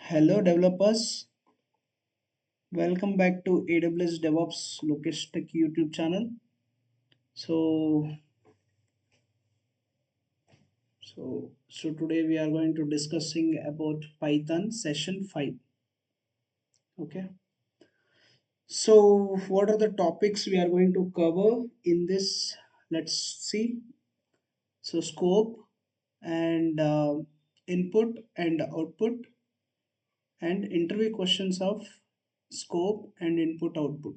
Hello developers, welcome back to AWS DevOps Lokesh Tech YouTube channel. So, so today we are going to discussing about Python session 5. Okay. So what are the topics we are going to cover in this? Let's see. So scope and input and output and interview questions of scope and input output.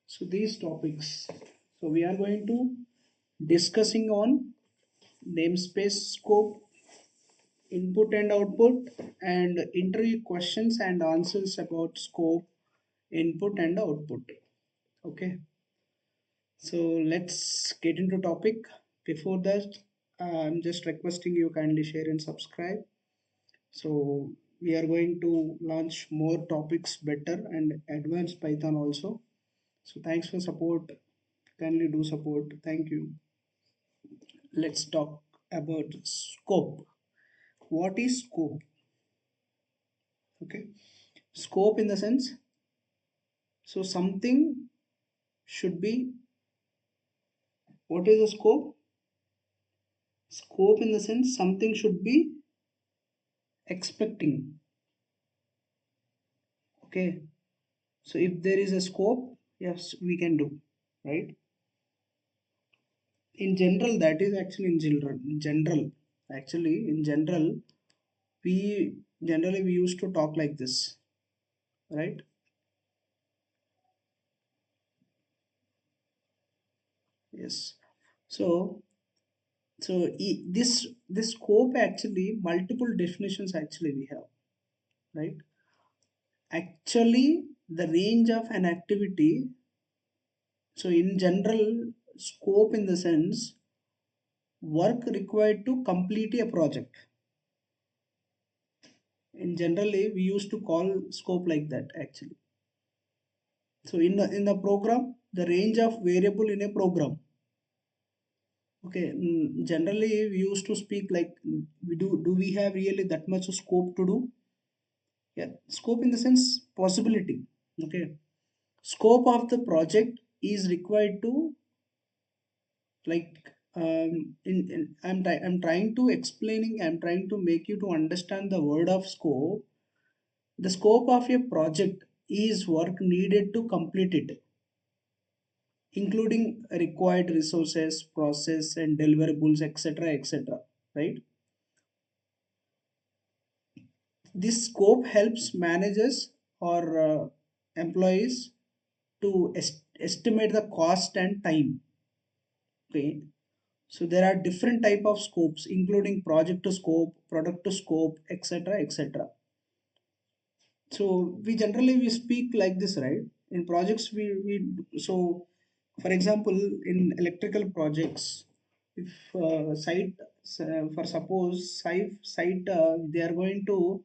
So these topics. So we are going to discussing on namespace scope, input and output, and interview questions and answers about scope, input and output. Okay, so let's get into topic. Before that, I'm just requesting you kindly share and subscribe. So we are going to launch more topics better and advanced Python also. So thanks for support. Kindly do support. Thank you. Let's talk about scope. What is scope? Okay, scope in the sense, so something should be, what is the scope? Scope in the sense something should be expecting. Okay, so if there is a scope, yes, we can do, right? In general, that is actually in general, actually in general, we generally we used to talk like this, right? Yes. So this scope actually multiple definitions actually we have, right? Actually, the range of an activity. So in general, scope in the sense work required to complete a project. In generally, we used to call scope like that actually. So in the program, the range of variable in a program. Okay, generally we used to speak like we do we have really that much scope to do? Yeah, scope in the sense possibility. Okay, scope of the project is required to, like, I'm trying to explaining, I'm trying to make you to understand the word of scope. The scope of a project is work needed to complete it, including required resources, process and deliverables, etc., etc., right? This scope helps managers or employees to estimate the cost and time. Okay, so there are different type of scopes, including project to scope, product to scope, etc., etc. So we generally we speak like this, right? In projects, we so for example, in electrical projects, if for suppose site they are going to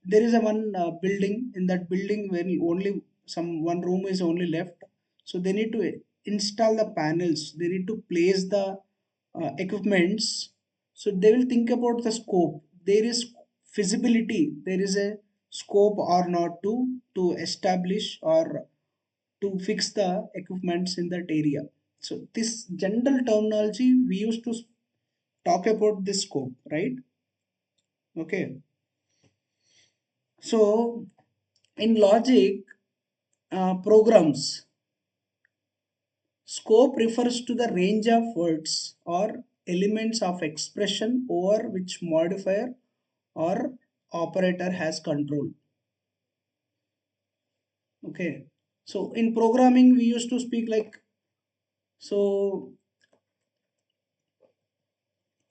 there is a one building. In that building, when only some one room is only left, so they need to install the panels, they need to place the equipments. So they will think about the scope. There is feasibility, there is a scope or not to establish or to fix the equipments in that area. So this general terminology we used to talk about this scope, right? Okay, so in logic programs, scope refers to the range of words or elements of expression over which modifier or operator has control. Okay, so in programming we used to speak like, so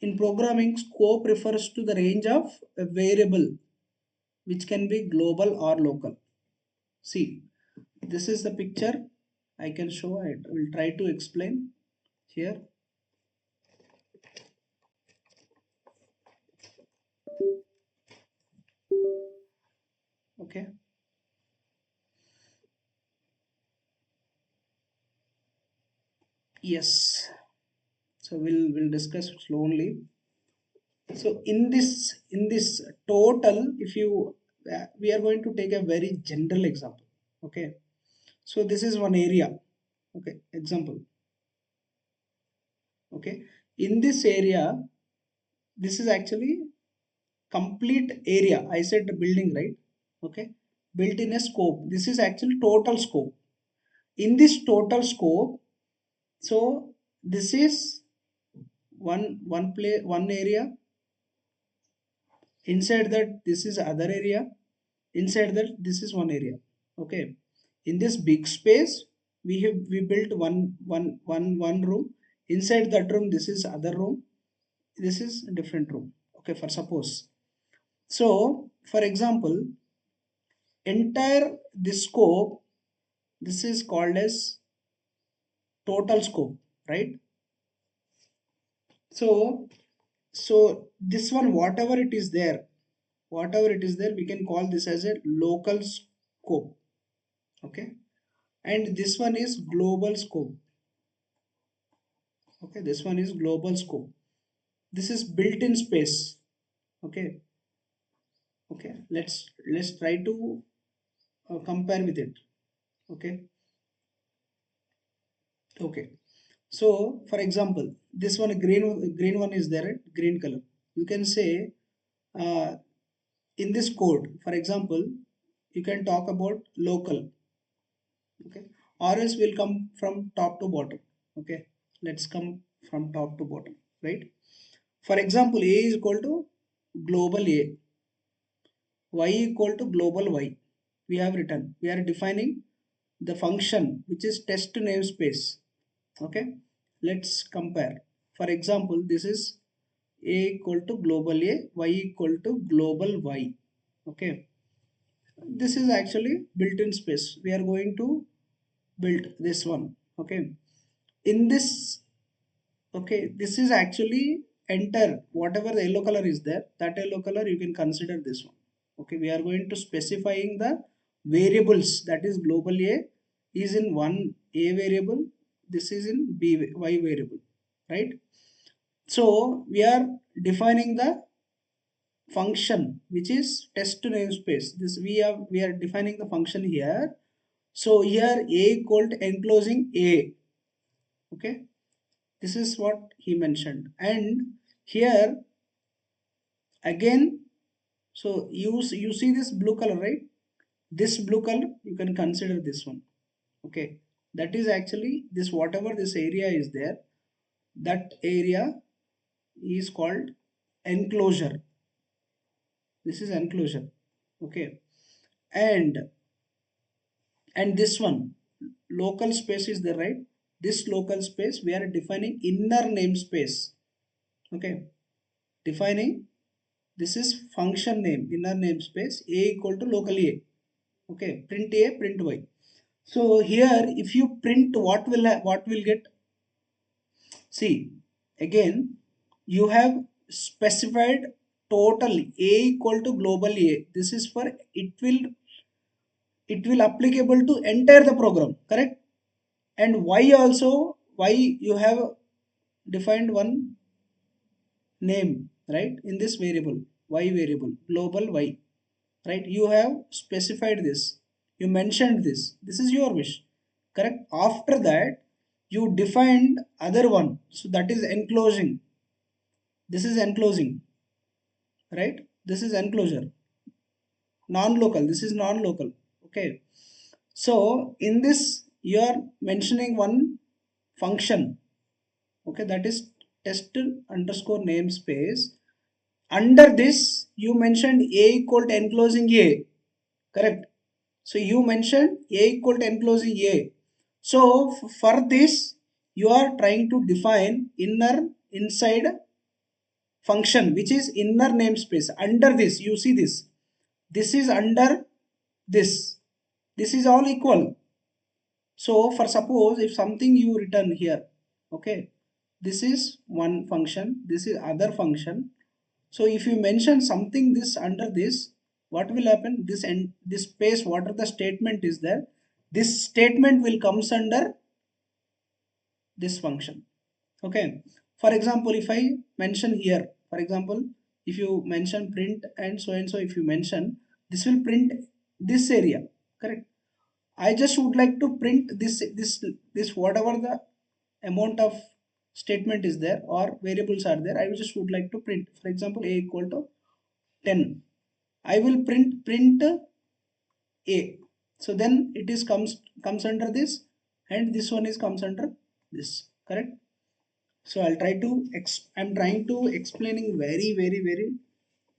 in programming, scope refers to the range of a variable which can be global or local. See, this is the picture. I can show it. I will try to explain here. Okay. Yes. So we'll discuss slowly. So in this total, if you we are going to take a very general example. Okay, so this is one area. Okay, example. Okay, in this area, this is actually complete area. I said the building, right? Okay, built in a scope. This is actually total scope. In this total scope, so this is one area. Inside that, this is other area. Inside that, this is one area. Okay, in this big space, we built one room. Inside that room, this is other room. This is a different room. Okay, for suppose. So for example, entire this scope, this is called as total scope, right? So this one, whatever it is there, we can call this as a local scope. Okay, and this one is global scope. Okay, this one is global scope. This is built-in space. Okay, okay, let's try to compare with it. Okay, okay. So for example, this one green one is there, right? Green color. You can say uh, in this code, for example, you can talk about local. Okay, or else will come from top to bottom. Okay, let's come from top to bottom, right? For example, a is equal to global a, y equal to global y. We have written, we are defining the function which is test namespace. Okay, let's compare. For example, this is a equal to global a, y equal to global y. Okay, this is actually built-in space. We are going to build this one. Okay, in this, okay, this is actually enter whatever the yellow color is there, that yellow color you can consider this one. Okay, we are going to specifying the variables. That is global a is in one a variable, this is in y variable, right? So we are defining the function which is test namespace. This we are defining the function here. So here a equal to enclosing a. Okay, this is what he mentioned. And here again, so you see this blue color, right? This blue color, you can consider this one. Okay, that is actually this, whatever this area is there, that area is called enclosure. This is enclosure. Okay, and this one local space is there, right? This local space we are defining inner namespace. Okay, defining, this is function name, inner namespace a equal to local a. Okay, print a, print y. So here if you print, what will get? See, again, you have specified total a equal to global a. This is for, it will applicable to entire the program, correct? And y also, y you have defined one name, right? In this variable, y variable, global y, right? You have specified this, you mentioned this, this is your wish, correct? After that, you defined other one, so that is enclosing. This is enclosing, right? This is enclosure. Non-local, this is non-local. Okay, so in this you are mentioning one function. Okay, that is test underscore namespace. Under this you mentioned a equal to enclosing a, correct? So you mentioned a equal to enclosing a. So for this, you are trying to define inner inside function which is inner namespace. Under this, you see this is under this is all equal. So for suppose if something you return here, okay, this is one function, this is other function. So if you mention something this under this, what will happen? This and this space, what are the statement is there, this statement will comes under this function. Okay, for example, if I mention here, for example, if you mention print and so, if you mention, this will print this area, correct? I just would like to print this whatever the amount of statement is there or variables are there. I just would like to print, for example, a equal to 10. I will print a. So then it is comes under this, and this one is comes under this, correct? So I'll try to I'm trying to explaining very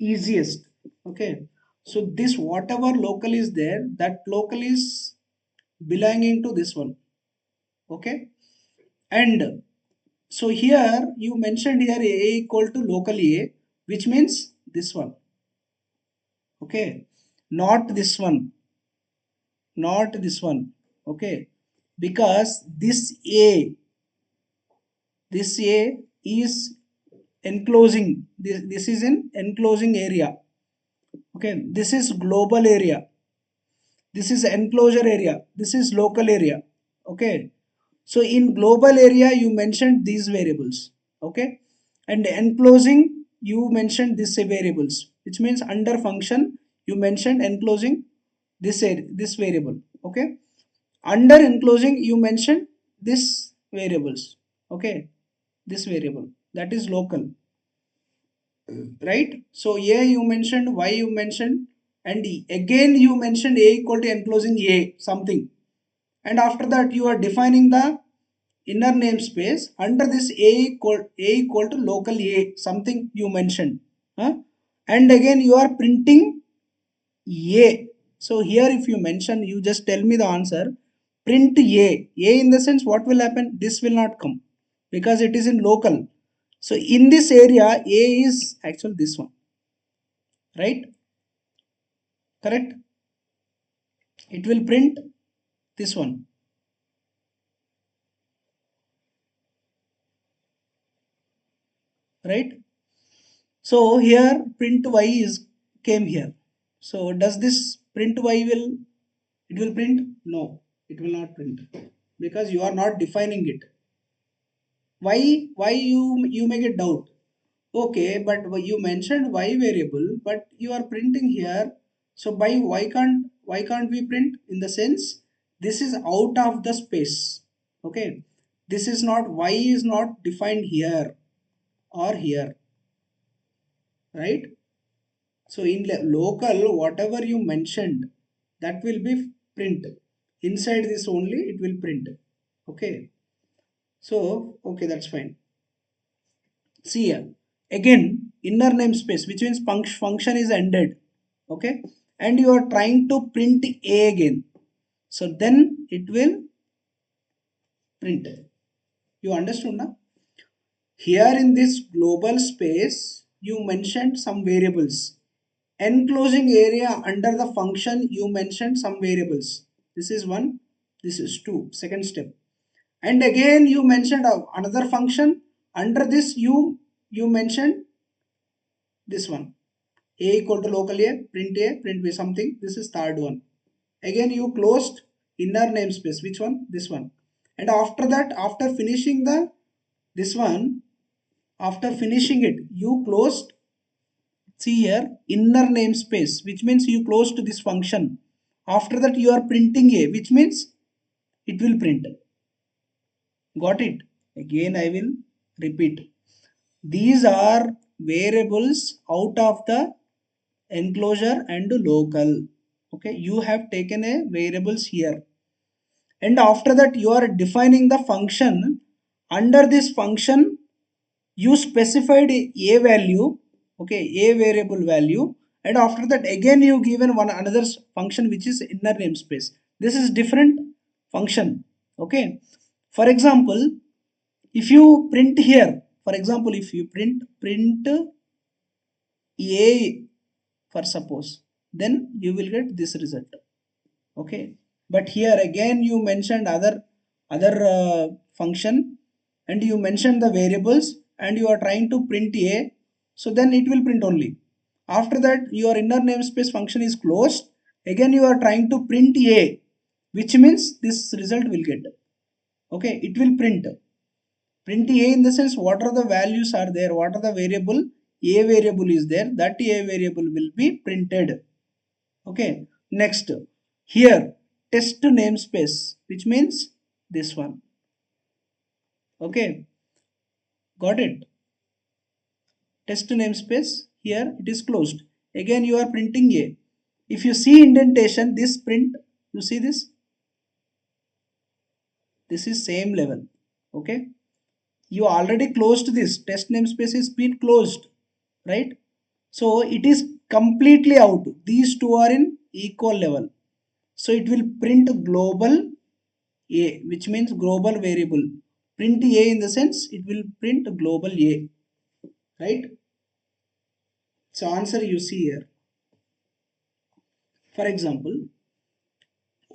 easiest. Okay. So this whatever local is there, that local is belonging to this one. Okay. And so here you mentioned here a equal to local a, which means this one. Okay. Not this one. Not this one. Okay. Because this a is enclosing. This is an enclosing area. Okay. This is global area. This is enclosure area. This is local area. Okay. So in global area you mentioned these variables. Okay. And enclosing you mentioned these variables, which means under function you mentioned enclosing this variable. Okay. Under enclosing you mentioned this variables. Okay. This variable, that is local, right? So a you mentioned, y you mentioned, and again you mentioned a equal to enclosing a something, and after that you are defining the inner namespace under this a equal to local a something you mentioned, huh? And again you are printing a. So here if you mention, you just tell me the answer, print a in the sense what will happen, this will not come because it is in local. So in this area a is actually this one, right? Correct. It will print this one, right? So here print y is came here. So does this print y will, it will print? No, it will not print because you are not defining it. Why you make a doubt? Okay, but you mentioned y variable, but you are printing here. So by why can't we print, in the sense this is out of the space. Okay, this is not, y is not defined here or here, right? So in local, whatever you mentioned, that will be print. Inside this only it will print. Okay. So okay, that's fine. See here again inner namespace, which means function is ended. Okay, and you are trying to print a again. So then it will print. You understood now? Here in this global space, you mentioned some variables. Enclosing area under the function, you mentioned some variables. This is one, this is two, second step. And again you mentioned another function. Under this you mentioned this one. A equal to local a, print b something. This is third one. Again you closed inner namespace. Which one? This one. And after that, after finishing the this one, after finishing it, you closed, see here, inner namespace, which means you closed this function. After that you are printing a, which means it will print. Got it? Again I will repeat, these are variables out of the enclosure and local. Okay, you have taken a variables here, and after that you are defining the function. Under this function you specified a value, okay, a variable value, and after that again you given one another function which is inner namespace. This is different function. Okay, for example, if you print here, for example, if you print a, for suppose, then you will get this result. Okay, but here again you mentioned other function, and you mentioned the variables, and you are trying to print a, so then it will print only. After that your inner namespace function is closed. Again you are trying to print a, which means this result will get. Okay, it will print a in the sense what are the values are there, what are the variable a variable is there, that a variable will be printed. Okay, next, here test namespace, which means this one. Okay, got it? Test namespace, here it is closed. Again you are printing a. If you see indentation, this print, you see this is same level. Okay, you already closed, this test namespace is been closed, right? So it is completely out, these two are in equal level. So it will print global a, which means global variable. Print a in the sense it will print global a, right? So answer you see here. For example,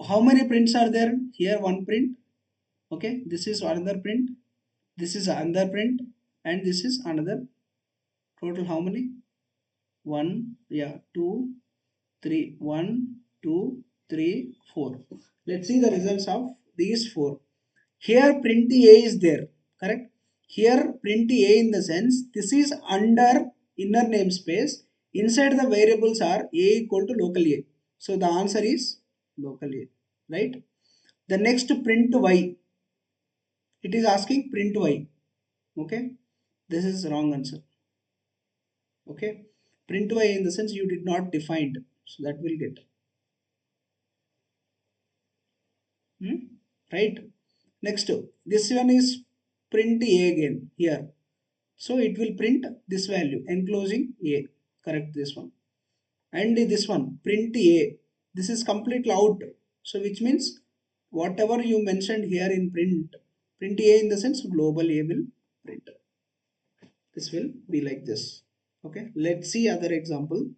how many prints are there here? One print. Okay, this is another print, this is another print, and this is another. Total how many? One, yeah, two, three. One, two, three, four. Let's see the results of these four. Here print a is there, correct? Here print a in the sense this is under inner namespace. Inside the variables are a equal to local a. So the answer is local a, right? The next print y. It is asking print y. Okay, this is wrong answer. Okay, print y in the sense you did not defined, so that will get. Right. Next, this one is print a again here. So it will print this value, enclosing a. Correct this one. And this one, print a. This is completely out. So which means whatever you mentioned here in print a in the sense global a will print. This will be like this. Okay. Let's see other example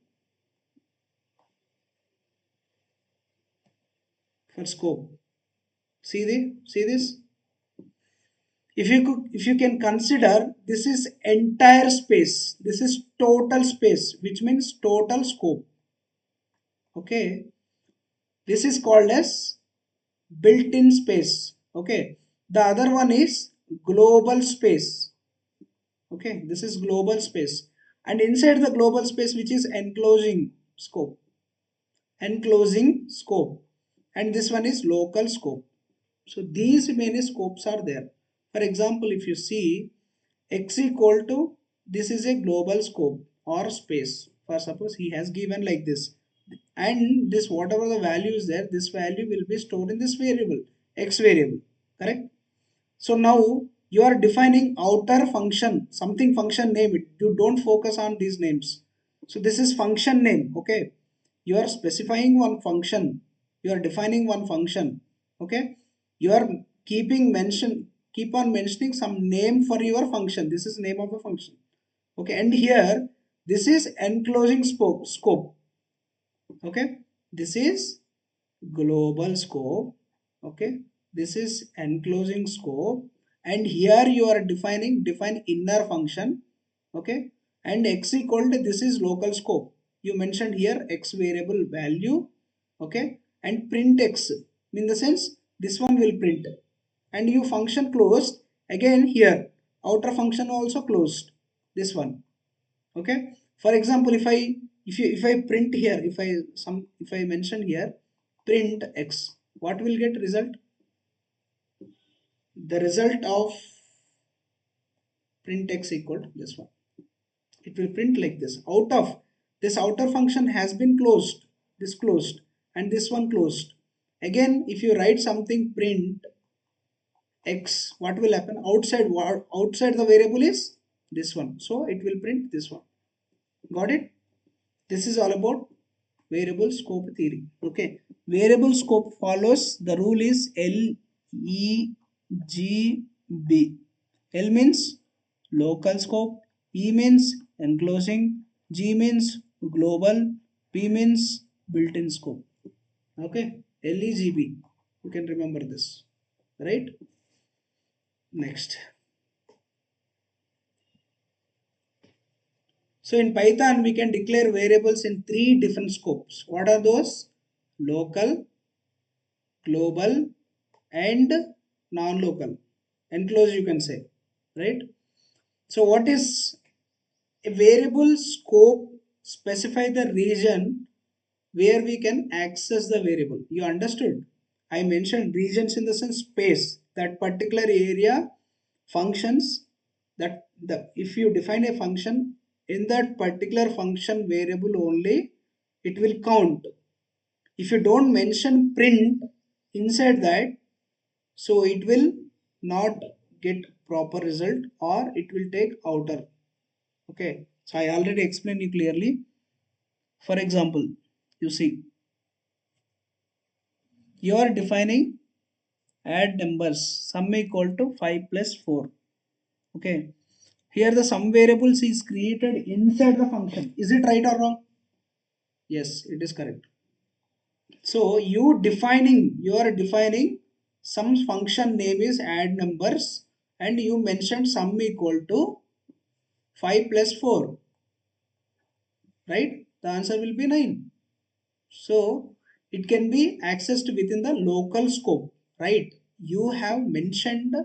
for scope. See this? If you can consider, this is entire space, this is total space, which means total scope. Okay, this is called as built-in space. Okay, the other one is global space. Okay, this is global space, and inside the global space, which is enclosing scope, and this one is local scope. So these many scopes are there. For example, if you see x equal to, this is a global scope or space. For suppose he has given like this, and this whatever the value is there, this value will be stored in this variable, x variable, correct? So now you are defining outer function, something function name it. You don't focus on these names. So this is function name. Okay, you are specifying one function. You are defining one function. Okay, you are keep on mentioning some name for your function. This is name of the function. Okay, and here this is enclosing scope. Okay, this is global scope. Okay, this is enclosing scope, and here you are define inner function. Okay, and x equal to, this is local scope. You mentioned here x variable value. Okay, and print x, in the sense this one will print, and you function closed. Again here outer function also closed, this one. Okay, for example, if I print here, if I mention here print x, what will get result? The result of print x equal to this one. It will print like this. Out of this outer function has been closed, this closed, and this one closed. Again, if you write something print x, what will happen? Outside the variable is this one, so it will print this one. Got it? This is all about variable scope theory. Okay, variable scope follows the rule is LEGB. L means local scope, E means enclosing, G means global, B means built-in scope. Okay, LEGB. You can remember this, right? Next. So in Python, we can declare variables in three different scopes. What are those? Local, global, and non-local. Enclosed you can say, right? So what is A variable scope specify the region where we can access the variable. You understood? I mentioned regions in the sense space. That particular area functions, that the if you define a function in that particular function variable only, it will count. If you don't mention print inside that, so it will not get proper result or it will take outer. Okay, so I already explained you clearly. For example, you see, you are defining add numbers sum equal to 5 plus 4. Okay, here the sum variables is created inside the function. Is it right or wrong? Yes, it is correct. So you are defining some function name is add numbers and you mentioned sum equal to 5 plus 4, right? The answer will be 9. So it can be accessed within the local scope, right? You have mentioned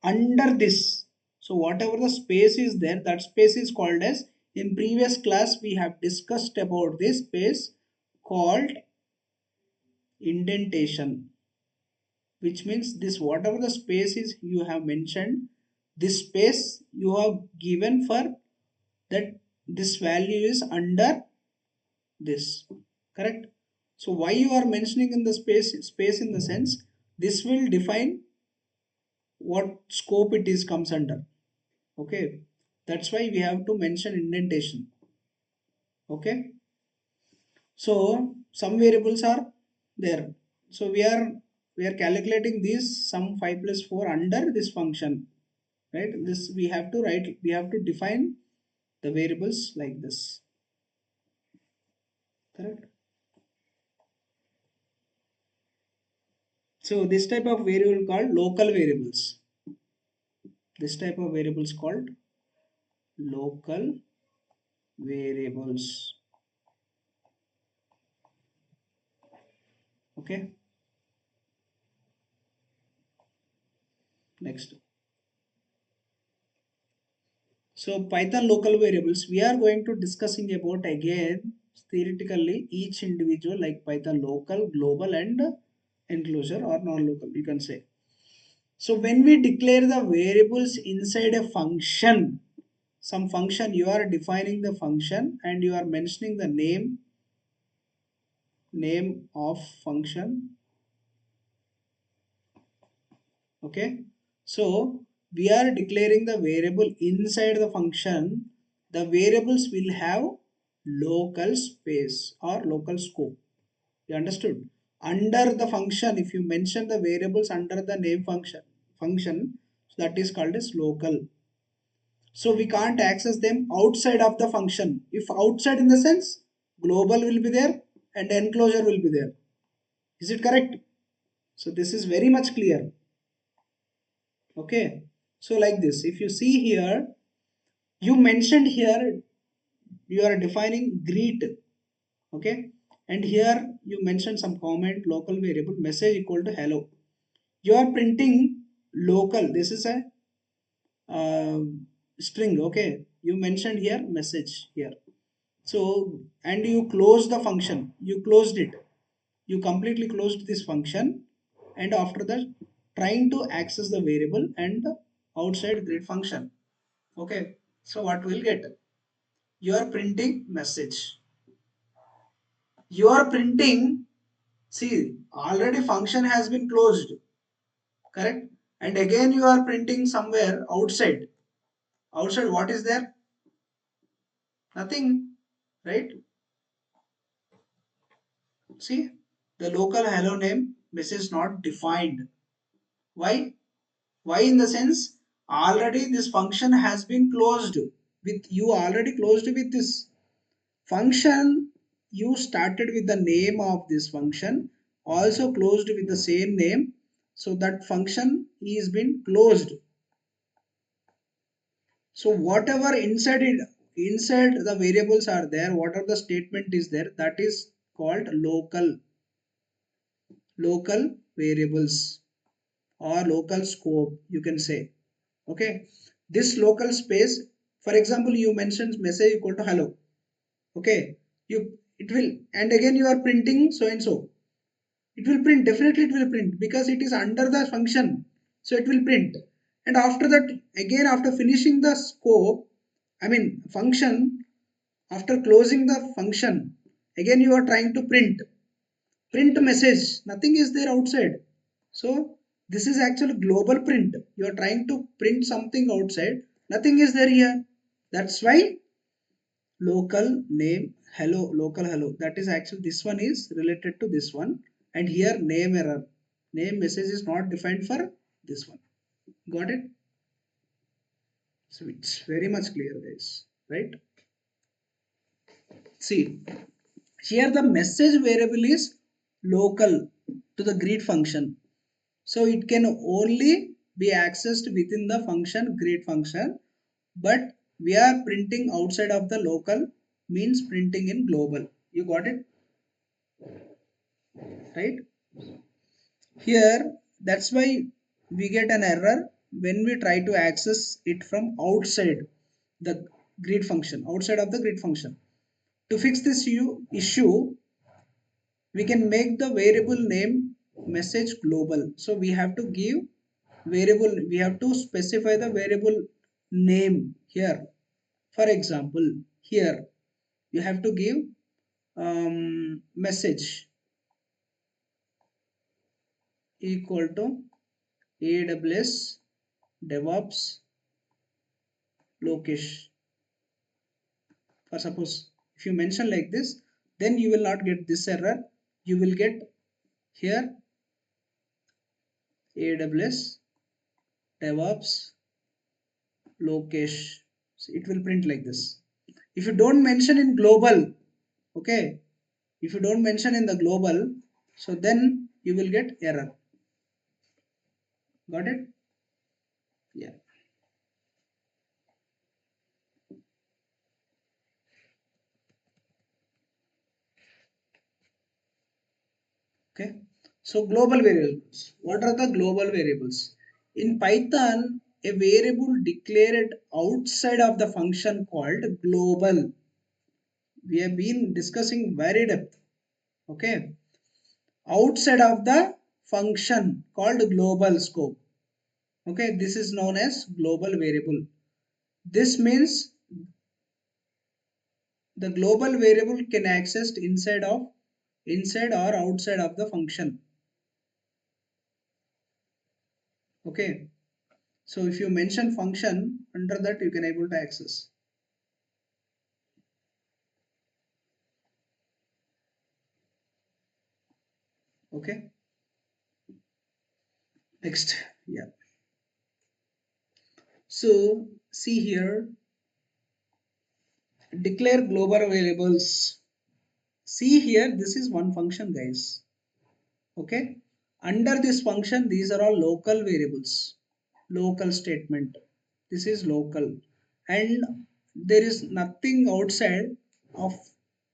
under this. So whatever the space is there, that space is called as, in previous class we have discussed about this space called indentation, which means this whatever the space is you have mentioned, this space you have given for that, this value is under this, correct? So why you are mentioning in the space in the sense this will define what scope it is comes under. Okay, that's why we have to mention indentation. Okay, so some variables are there, so we are calculating these sum 5 plus 4 under this function, right? This we have to write, we have to define the variables like this, correct? So this type of variable called local variables. This type of variables called local variables. Okay, next. So Python local variables, we are going to discussing about again theoretically each individual like Python local, global and enclosure or non-local you can say. So when we declare the variables inside a function, some function, you are defining the function and you are mentioning the name of function. Okay, so we are declaring the variable inside the function. The variables will have local space or local scope. You understood? Under the function, if you mention the variables under the name function, so that is called as local. So we can't access them outside of the function. If outside in the sense, global will be there and enclosure will be there. Is it correct? So this is very much clear. Okay, so like this, if you see here, you mentioned here you are defining greet. Okay, and here you mentioned some comment local variable message equal to hello. You are printing local, this is a uh, string. Okay, you mentioned here message here. So and you close the function, you closed it, you completely closed this function, and after that trying to access the variable and the outside greet function. Okay, so what we'll get, you are printing message, you are printing, see already function has been closed, correct? And again you are printing somewhere outside. Outside what is there? Nothing, right? See, the local hello name message not defined. Why? Why in the sense already this function has been closed, with you already closed with this function, you started with the name of this function, also closed with the same name, so that function is been closed. So whatever inside the variables are there, whatever the statement is there, that is called local variables or local scope you can say. Okay, this local space For example, you mentioned message equal to hello. Okay, you it will, and again you are printing so and so. It will print, definitely it will print because it is under the function. So it will print. And after that, again after finishing the scope, I mean function, after closing the function, again you are trying to print message. Nothing is there outside. So this is actually global print. You are trying to print something outside. Nothing is there here. That's why local name hello, local hello, that is actually this one is related to this one. And here name error, name message is not defined for this one. Got it? So it's very much clear, guys, right? See, here the message variable is local to the greet function, so it can only be accessed within the function greet function, but we are printing outside of the local, means printing in global. You got it, right? Here, that's why we get an error when we try to access it from outside the grid function, outside of the grid function. To fix this issue, we can make the variable name message global. So we have to give variable, we have to specify the variable name here. For example, here you have to give message equal to AWS DevOps location. For suppose if you mention like this, then you will not get this error. You will get here AWS DevOps location. So it will print like this. If you don't mention in global, okay, if you don't mention in the global, so then you will get error. Got it? Yeah. Okay. So global variables. What are the global variables? In Python, a variable declared outside of the function called global. We have been discussing very depth. Okay. Outside of the function called global scope. Okay. This is known as global variable. This means the global variable can accessed inside or outside of the function. Okay. So if you mention function, under that you can able to access. Okay. Next. Yeah. So see here, declare global variables. See here, this is one function, guys. Okay. Under this function, these are all local variables. Local statement. This is local. And there is nothing outside of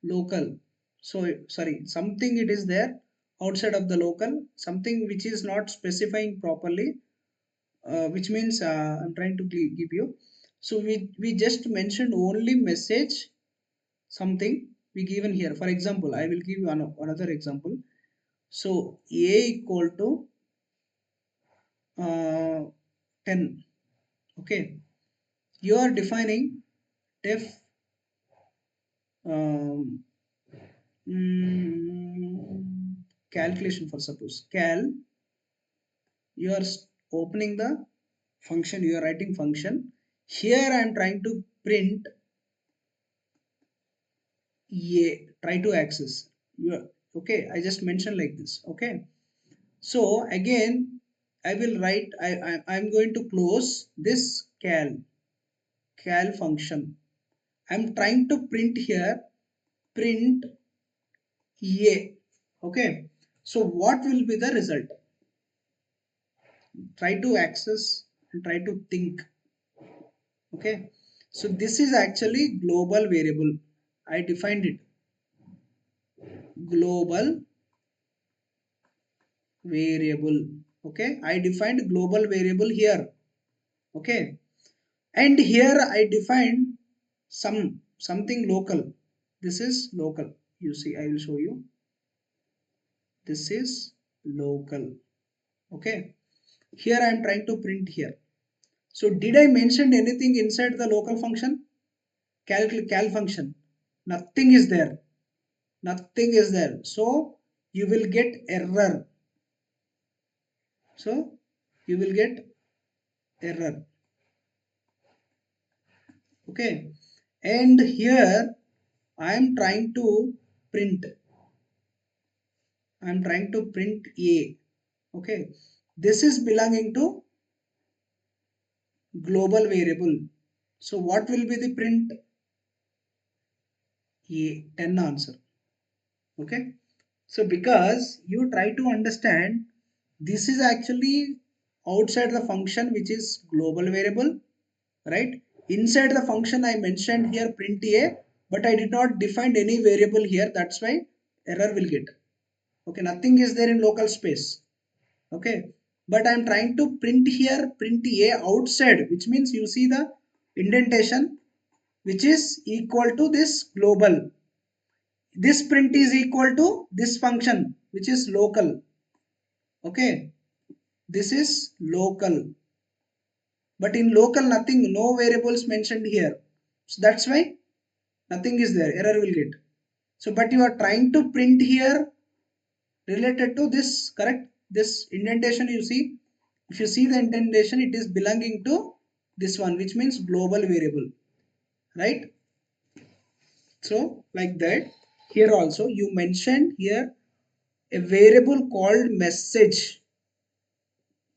local. So sorry, something it is there outside of the local, something which is not specifying properly, which means I'm trying to give you. So we just mentioned only message something we given here. For example, I will give you another example. So a equal to 10. Okay, you are defining def um, calculation. For suppose cal, you are opening the function, you are writing function. Here I am trying to print a, try to access your, okay, I just mentioned like this. Okay, so again I will write, I'm going to close this cal function. I'm trying to print here, print a. Okay, so what will be the result? Try to access and try to think. Okay, so this is actually global variable. I defined it, global variable. Okay, I defined global variable here. Okay, And here I defined something local. This is local. You see, I will show you. This is local. Okay. Here I am trying to print here. So did I mention anything inside the local function? Cal function. Nothing is there. Nothing is there. So you will get error. So you will get error. Okay. And here I am trying to print. I am trying to print A. Okay. This is belonging to global variable. So what will be the print? A 10 answer. Okay. So because you try to understand, this is actually outside the function which is global variable, right? Inside the function I mentioned here print A, but I did not define any variable here. That's why error will get. Okay, nothing is there in local space. Okay, but I'm trying to print here print A outside, which means you see the indentation which is equal to this global. This print is equal to this function which is local. Okay, this is local, but in local nothing, no variables mentioned here, so that's why nothing is there, error will get. So but you are trying to print here related to this, correct? This indentation, you see, if you see the indentation, it is belonging to this one, which means global variable, right? So like that, here also you mentioned here a variable called message.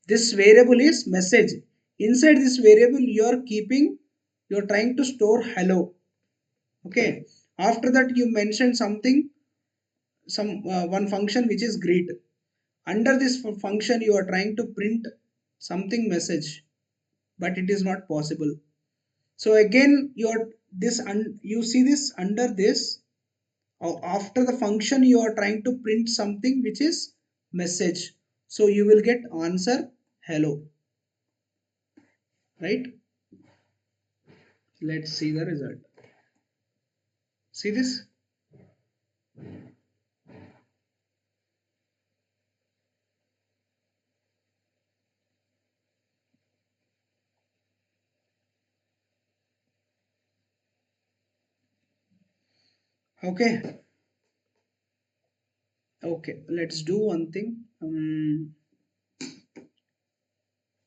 This variable is message. Inside this variable you are keeping, you are trying to store hello. Okay, after that you mention something, some one function which is greet. Under this function you are trying to print something message, but it is not possible. So again you are this, you see this under this, after the function you are trying to print something which is message, so you will get answer hello, right? Let's see the result. See this? Okay. Okay, let's do one thing.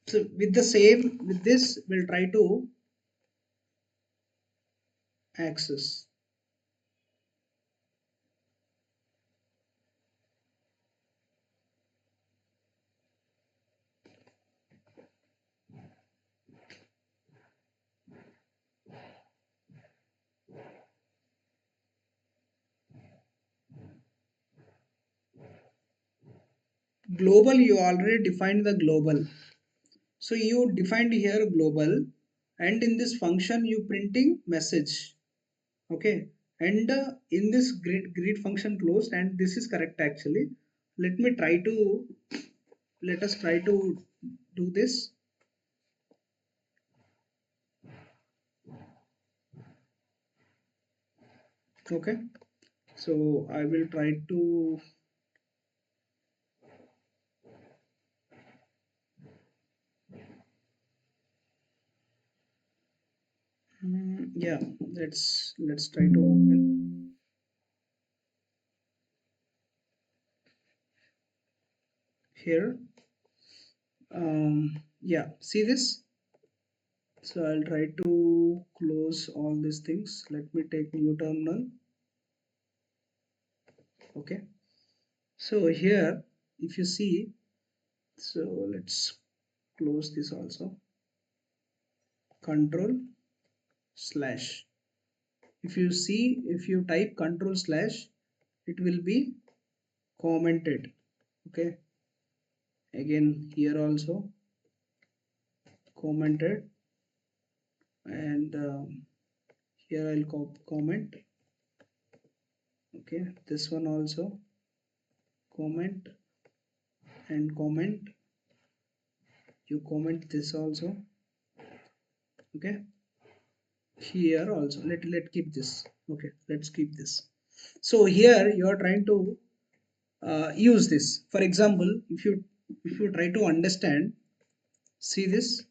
So with the same, with this we'll try to access. Global, you already defined the global. So you defined here global, and in this function you printing message. Okay, and in this greet function closed, and this is correct actually. Let me try to, let us try to do this. Okay, so I will try to, yeah, let's try to open here. Yeah, see this? So I'll try to close all these things. Let me take new terminal. Okay. So here, if you see, so let's close this also. Control slash. If you see, if you type control slash, it will be commented. Okay. Again, here also commented, and here I'll comment. Okay. This one also comment and comment. You comment this also Okay, here also let keep this. Okay, let's keep this. So here you are trying to use this. For example, if you try to understand, see this,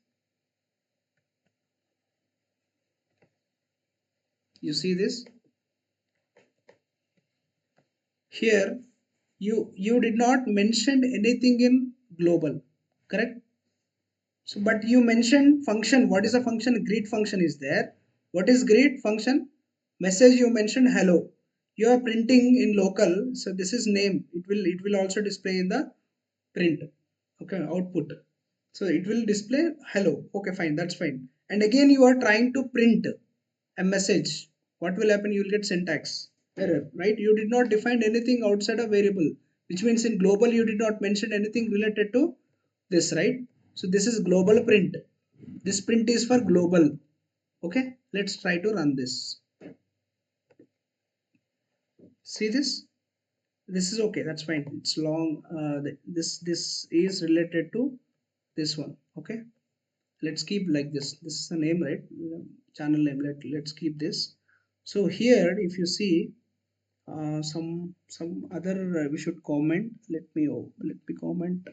you see this here, you did not mention anything in global, correct? So but you mentioned function. What is a function? Greet function is there. What is greet function? Message you mentioned hello. You are printing in local, so this is name. It will also display in the print. Okay, output. So it will display hello. Okay, fine, that's fine. And again you are trying to print a message. What will happen? You will get syntax error, right? You did not define anything outside a variable, which means in global you did not mention anything related to this, right? So this is global print. This print is for global. Okay, let's try to run this. See this? This is okay. That's fine. It's long. This is related to this one. Okay, let's keep like this. This is the name, right? Channel name. Let's keep this. So here, if you see some other, we should comment. Let me comment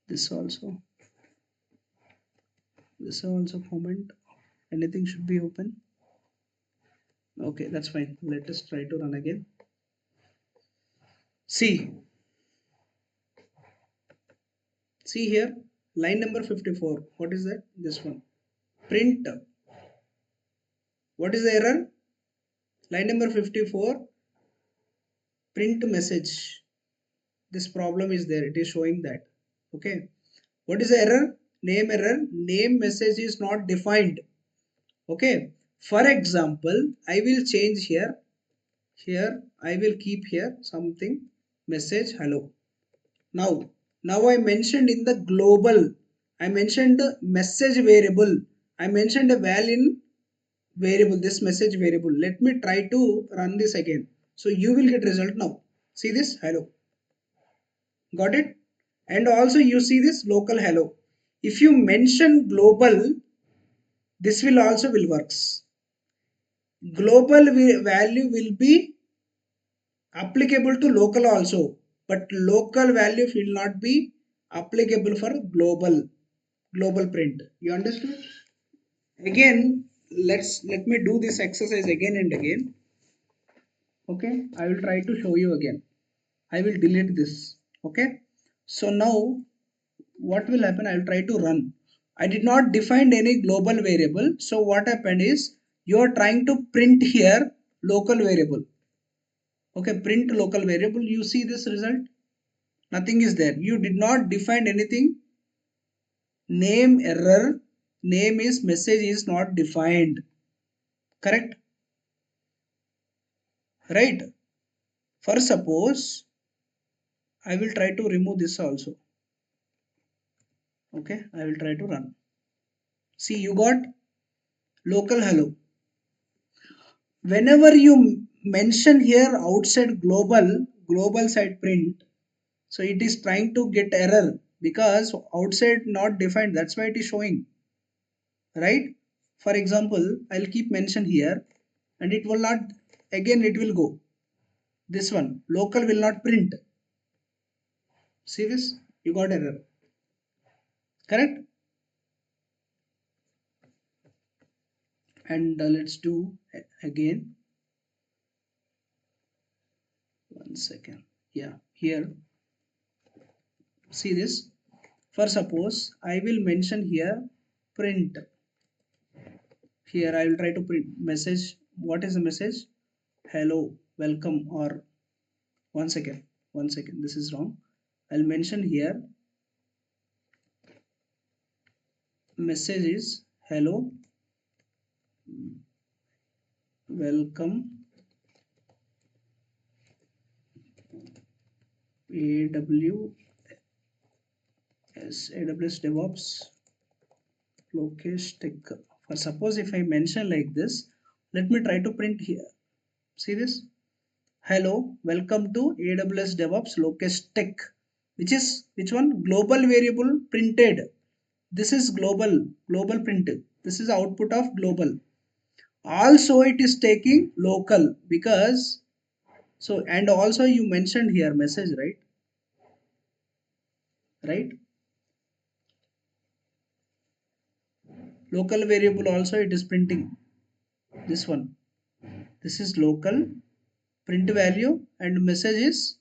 this also. This also comment. Anything should be open. Okay, that's fine. Let us try to run again. See here, line number 54. What is that? This one. Print. What is the error? Line number 54. Print message. This problem is there. It is showing that. Okay. What is the error? Name error. Name message is not defined. Okay. For example, I will change here. Here I will keep here something message hello. Now I mentioned in the global, I mentioned the message variable. I mentioned a val in variable, this message variable. Let me try to run this again. So you will get result now. See this hello. Got it? And also you see this local hello. If you mention global, this will also will works. Global value will be applicable to local also, but local value will not be applicable for global print. You understood? Again, let me do this exercise again and again. Okay, I will try to show you again. I will delete this. Okay, so now what will happen? I will try to run. I did not define any global variable, so what happened is you are trying to print here local variable. Okay, print local variable. You see this result? Nothing is there. You did not define anything. Name error. Name is message is not defined. Correct? Right? For suppose I will try to remove this also. Okay, I will try to run. See, you got local hello. Whenever you mention here outside global side print, so it is trying to get error because outside not defined. That's why it is showing. Right? For example, I'll keep mention here and it will not, again it will go. This one, local will not print. See this? You got error. Correct? And let's do again. One second. Yeah, here. See this? For suppose I will mention here print. Here I will try to print message. What is the message? Hello, welcome, or one second, this is wrong. I'll mention here message is hello, welcome, AWS DevOps Lokesh Tech. For suppose if I mention like this, let me try to print here. See this? Hello, welcome to AWS DevOps Lokesh Tech. Which one? Global variable printed. This is global print. This is output of global. Also it is taking local because, so and also you mentioned here message, right? Local variable also it is printing this one. This is local print value and message is,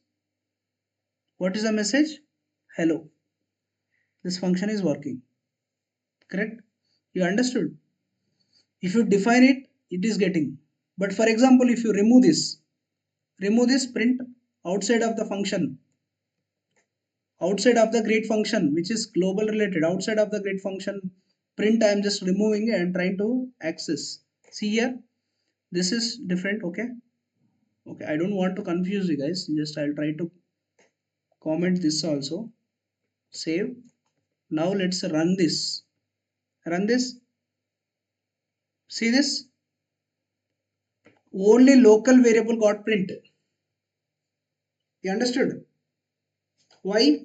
what is the message? Hello. This function is working, correct? You understood? If you define it, it is getting. But for example, if you remove this print outside of the function, outside of the grade function, which is global related, outside of the grade function print, I am just removing and trying to access. See here, this is different. Okay, okay, I don't want to confuse you guys, just I'll try to comment this also. Save. Now let's run this. Run this. See this, only local variable got print. You understood? Why?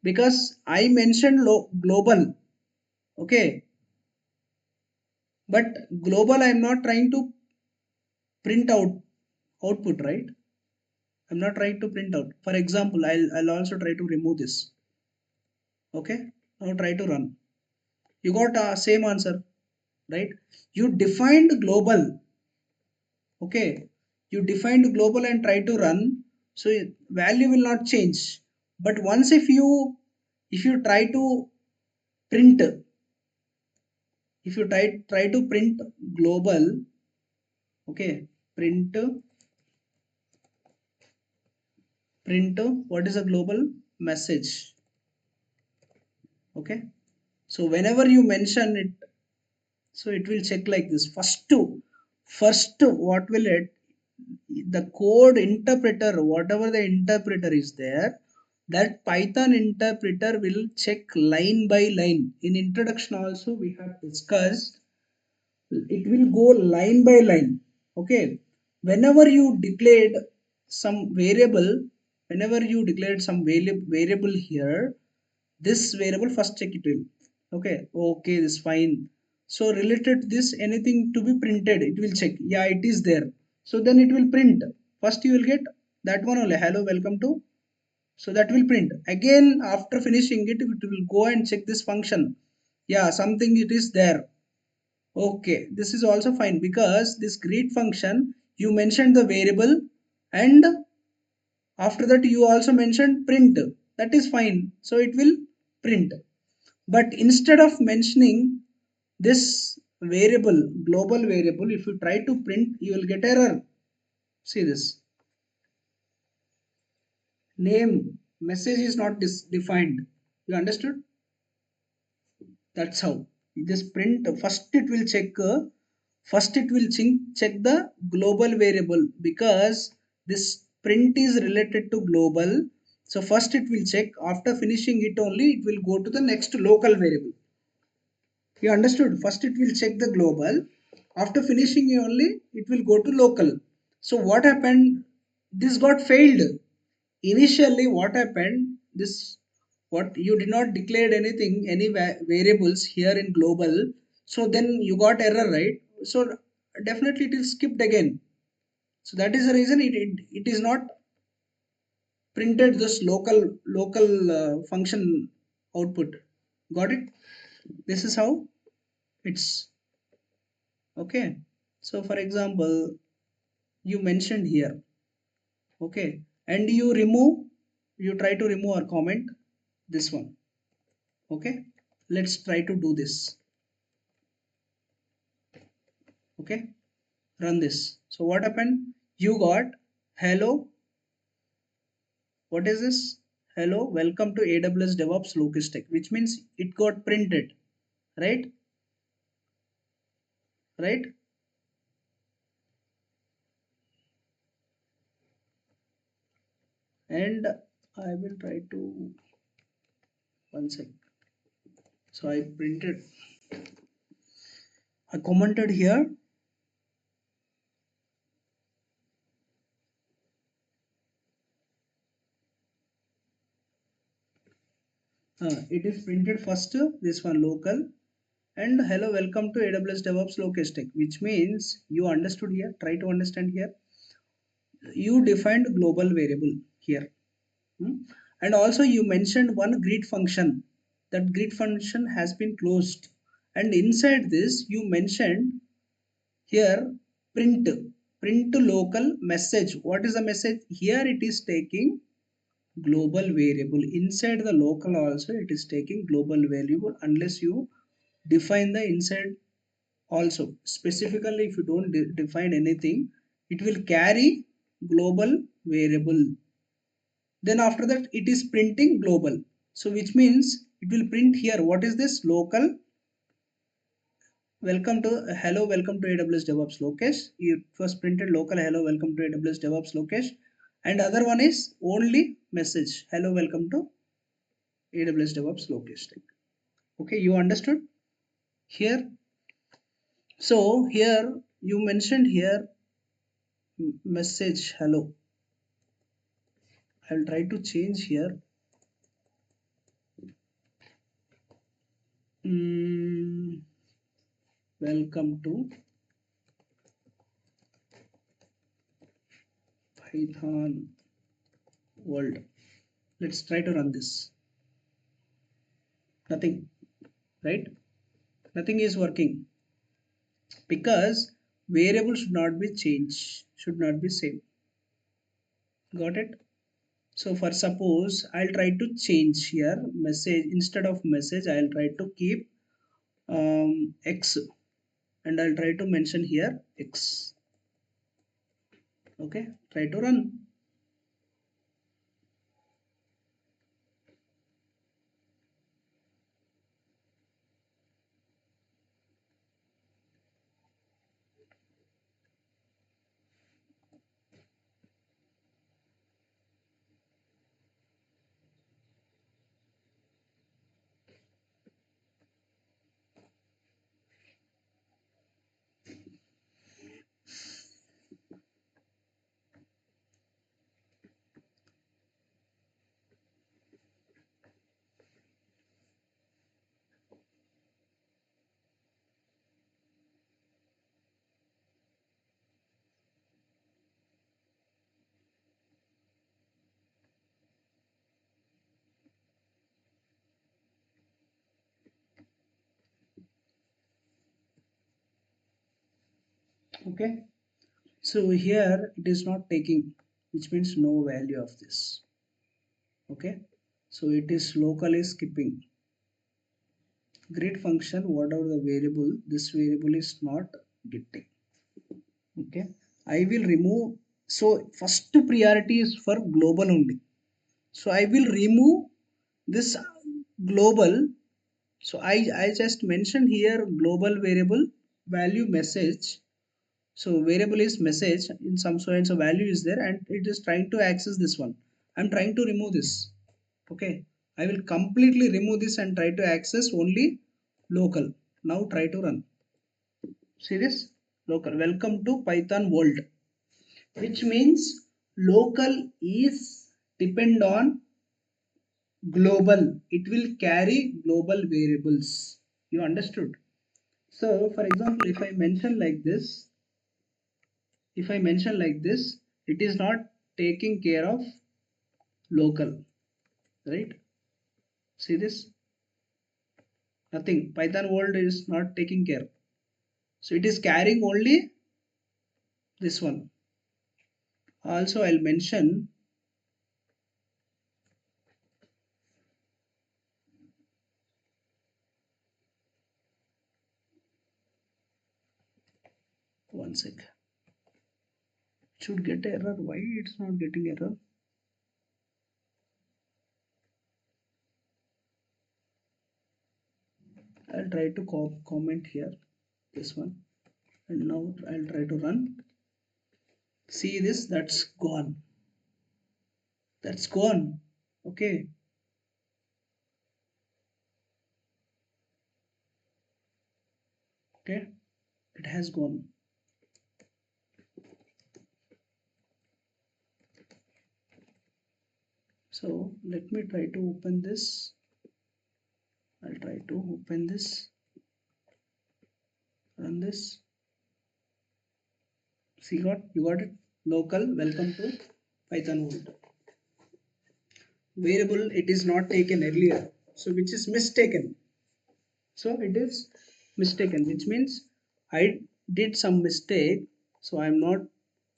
Because I mentioned global. Okay, but global I am not trying to print out output, right? I'm not trying to print out. For example, I'll also try to remove this. Okay, now try to run. You got same answer, right? You defined global. Okay, you defined global and try to run, so value will not change. But once if you try to print, if you try to print global, okay, print what is a global message. Okay, so whenever you mention it, so it will check like this. First what will it, the code interpreter, whatever the interpreter is there, that Python interpreter will check line by line. In introduction also we have discussed, it will go line by line. Okay, whenever you declared some variable, whenever you declared some variable here, this variable first check it will. Okay, okay, this fine. So related to this, anything to be printed, it will check, yeah, it is there. So then it will print. First you will get that one only, hello, welcome to. So that will print again. After finishing it, it will go and check this function, yeah, something it is there. Okay, this is also fine because this greet function, you mentioned the variable, and after that you also mentioned print. That is fine. So it will print. But instead of mentioning this variable, global variable, if you try to print, you will get error. See this. Name, message is not defined. You understood? That's how. This print, first it will check the global variable because this print is related to global. So first it will check, after finishing it only it will go to the next local variable. You understood? First it will check the global, after finishing only it will go to local. So what happened, this got failed. Initially what happened, this, what, you did not declare anything, any variables here in global, so then you got error, right? So definitely it is skipped again. So that is the reason it is not printed this local function output. Got it? This is how it's. Okay, so for example, you mentioned here, okay, and you try to remove or comment this one. Okay, let's try to do this. Okay, run this. So what happened, you got hello, what is this, hello, welcome to AWS DevOps Logistic, which means it got printed, right? Right, and I will try to, one sec. So I printed, I commented here. It is printed first this one local, and hello, welcome to AWS DevOps Lokesh Tech, which means you understood here. Try to understand here. You defined global variable here. Hmm? And also you mentioned one grid function. That grid function has been closed. And inside this, you mentioned here print to local message. What is the message? Here it is taking global variable. Inside the local also it is taking global variable unless you define the inside also. Specifically, if you don't define anything, it will carry global variable. Then after that it is printing global, so which means it will print here. What is this? Local. Welcome to hello, welcome to AWS DevOps Lokesh. It was printed local hello, welcome to AWS DevOps Lokesh. And other one is only message hello, welcome to AWS DevOps Lokesh. Okay, you understood here. So here you mentioned here message hello. I'll try to change here. Mm, welcome to Python world. Let's try to run this. Nothing, right? Nothing is working because variable should not be changed, should not be same. Got it? So for suppose I'll try to change here message. Instead of message I'll try to keep x, and I'll try to mention here x. Okay, try to run. Okay, so here it is not taking, which means no value of this. Okay, so it is locally skipping. Grid function, whatever the variable, this variable is not getting. Okay, I will remove. So first priority is for global only, so I will remove this global. So I just mentioned here global variable value message. So variable is message in some, so and so value is there and it is trying to access this one. I'm trying to remove this. Okay, I will completely remove this and try to access only local. Now try to run. See this? Local, welcome to Python world, which means local is depend on global. It will carry global variables. You understood? So for example, if I mention like this, it is not taking care of local, right? See this? Nothing. Python world is not taking care. So it is carrying only this one. Also I'll mention one sec. It should get error. Why it's not getting error? I'll try to comment here this one, and now I'll try to run. See this? That's gone. That's gone. Okay. Okay. It has gone. So let me try to open this. I'll try to open this. Run this. See, you got it. Local welcome to Python world. Variable it is not taken earlier, so which is mistaken. So it is mistaken, which means I did some mistake. So I'm not,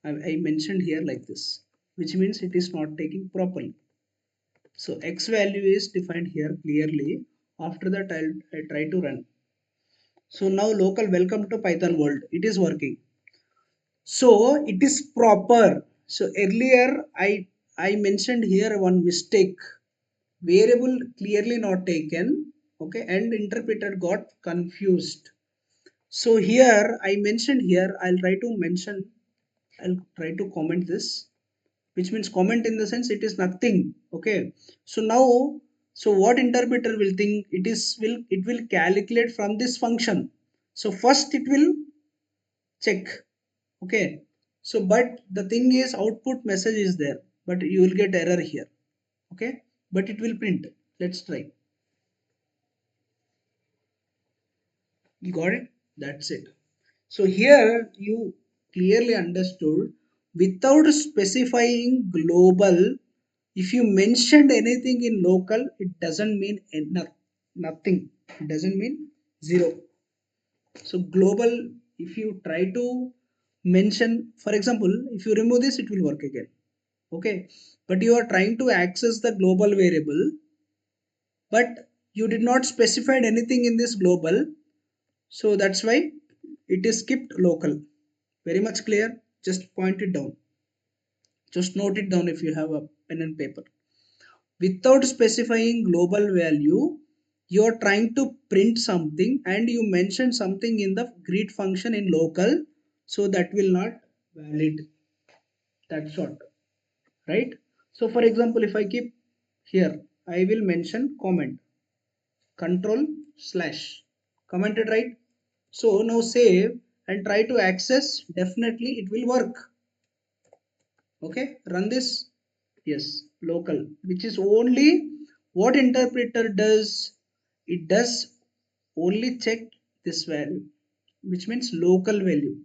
I mentioned here like this, which means it is not taking properly. So x value is defined here clearly. After that I try to run. So now local welcome to Python world, it is working. So it is proper. So earlier I mentioned here one mistake. Variable clearly not taken, okay, and interpreter got confused. So here I mentioned here, I'll try to comment this, which means comment in the sense it is nothing. Okay, so now, so what interpreter will think, it will calculate from this function. So first it will check. Okay, so but the thing is output message is there, but you will get error here. Okay, but it will print. Let's try. You got it? That's it. So here you clearly understood, without specifying global, if you mentioned anything in local, it doesn't mean nothing. It doesn't mean zero. So global, if you try to mention, for example, if you remove this, it will work again. Okay. But you are trying to access the global variable, but you did not specify anything in this global. So that's why it is skipped local. Very much clear. Just point it down. Just note it down if you have a pen and paper. Without specifying global value, you are trying to print something and you mention something in the greet function in local. So that will not valid. That's what. Right? So for example, if I keep here, I will mention comment. Control slash. Commented, right? So now save and try to access. Definitely it will work. Okay, run this. Yes, local, which is only what interpreter does. It does only check this value, which means local value.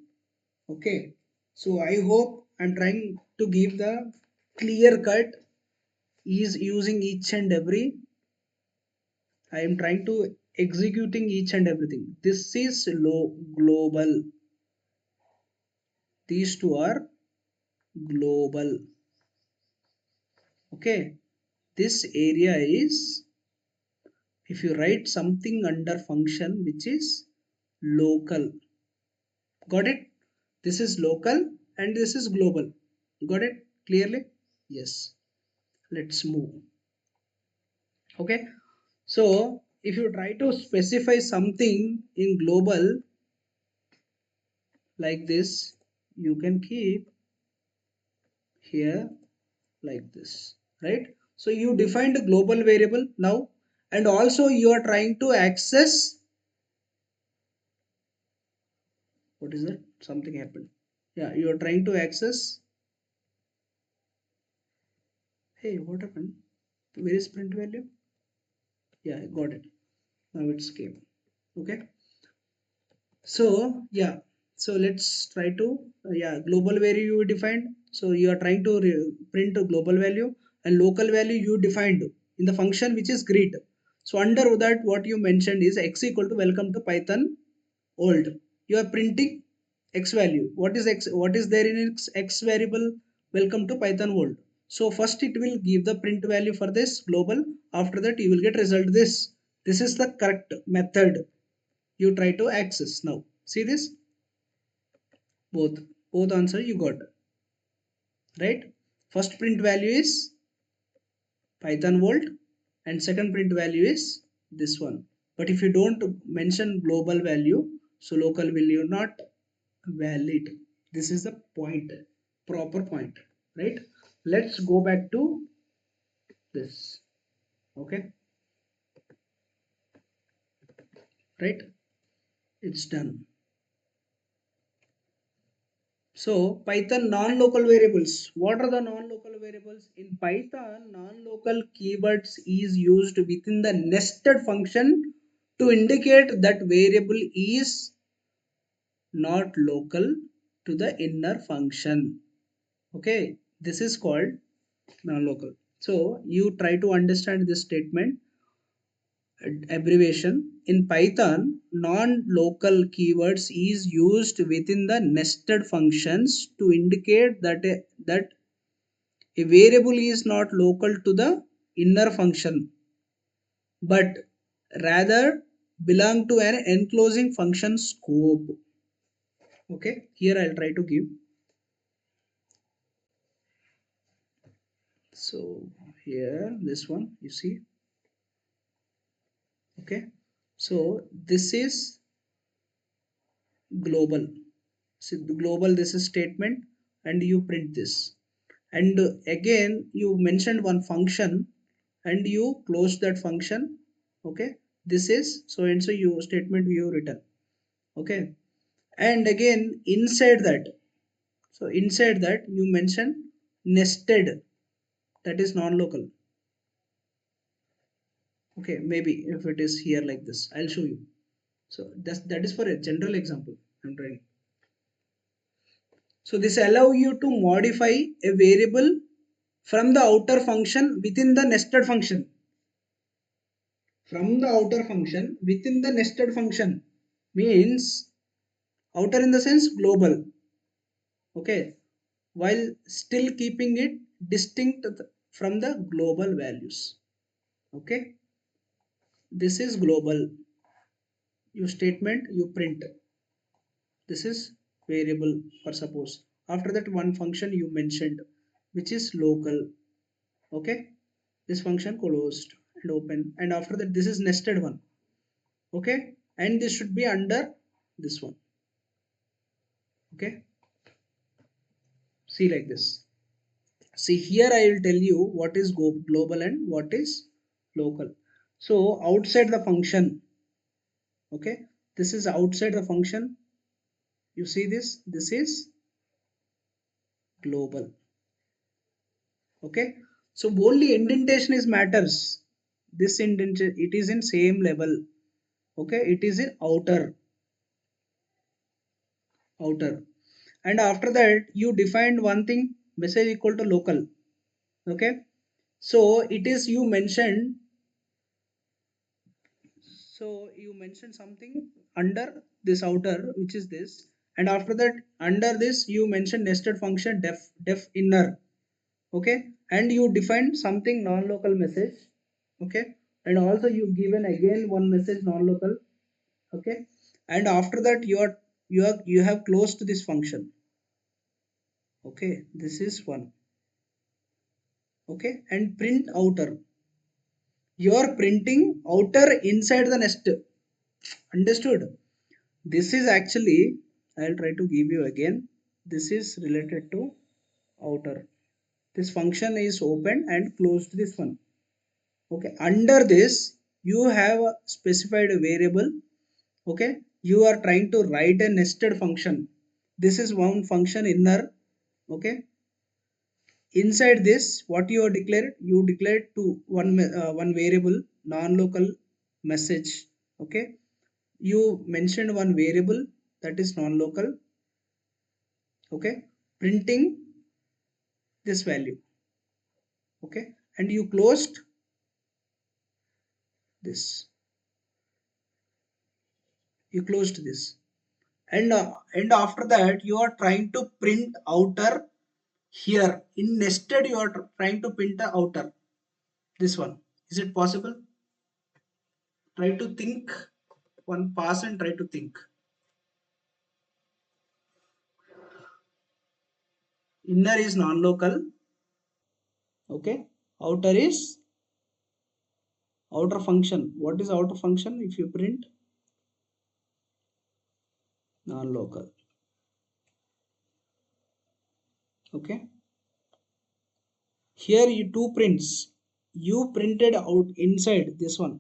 Okay, so I hope I'm trying to give the clear cut is using each and every. I am trying to executing each and everything. This is low global. These two are global. Okay, this area is, if you write something under function which is local. Got it? This is local and this is global. You got it clearly? Yes. Let's move. Okay, so if you try to specify something in global like this, you can keep here like this, right? So you defined a global variable now, and also you are trying to access. What is that? Something happened. Yeah, you are trying to access. Hey, what happened? Where is print value? Yeah, I got it. Now it's came. Okay. So yeah. So let's try to yeah, global value you defined. So you are trying to print a global value, and local value you defined in the function which is greet. So under that what you mentioned is x equal to welcome to Python old. You are printing x value. What is x? What is there in x variable? Welcome to Python world. So first it will give the print value for this global. After that you will get result this. This is the correct method you try to access now. See this? Both answer you got, right? First print value is Python world and second print value is this one. But if you don't mention global value, so local value not valid. This is the point, proper point, right? Let's go back to this. Okay, right? It's done. So Python non-local variables. What are the non-local variables? In Python, non-local keywords is used within the nested function to indicate that variable is not local to the inner function. Okay, this is called non-local. So you try to understand this statement abbreviation. In Python, non-local keywords is used within the nested functions to indicate that a variable is not local to the inner function but rather belong to an enclosing function scope. Okay, here I'll try to give. So here this one you see. Okay, so this is global. So the global, this is statement, and you print this, and again you mentioned one function and you close that function. Okay, this is so and so you statement you written. Okay, and again inside that, so inside that you mention nested, that is non-local. Okay, maybe if it is here like this I'll show you. So that is for a general example I'm trying. So this allow you to modify a variable from the outer function within the nested function. From the outer function within the nested function means outer in the sense global. Okay, while still keeping it distinct from the global values. Okay, this is global. Your statement you print. This is variable for suppose. After that one function you mentioned which is local. Okay, this function closed and open, and after that this is nested one. Okay, and this should be under this one. Okay, see like this. See here I will tell you what is global and what is local. So outside the function, okay, this is outside the function. You see this is global. Okay, so only indentation is matters. This indentation it is in same level. Okay, it is in outer, and after that you defined one thing, message equal to local. Okay, so it is you mentioned, so you mentioned something under this outer which is this, and after that under this you mentioned nested function def inner. Okay, and you defined something non-local message. Okay, and also you given again one message non-local. Okay, and after that you have closed this function. Okay, this is one. Okay, and print outer, you are printing outer inside the nest. Understood? This is actually, I'll try to give you again. This is related to outer. This function is open and closed this one. Okay, under this you have specified a variable. Okay, you are trying to write a nested function. This is one function inner. Okay, inside this what you are declared, you declared to one variable non-local message. Okay, you mentioned one variable that is non-local. Okay, printing this value. Okay, and you closed this, you closed this, and after that you are trying to print outer. Here in nested you are trying to print the outer, this one. Is it possible? Try to think, one pass and try to think. Inner is non-local. Okay, outer is outer function. What is outer function? If you print non-local. Okay, here you two prints, you printed out inside this one.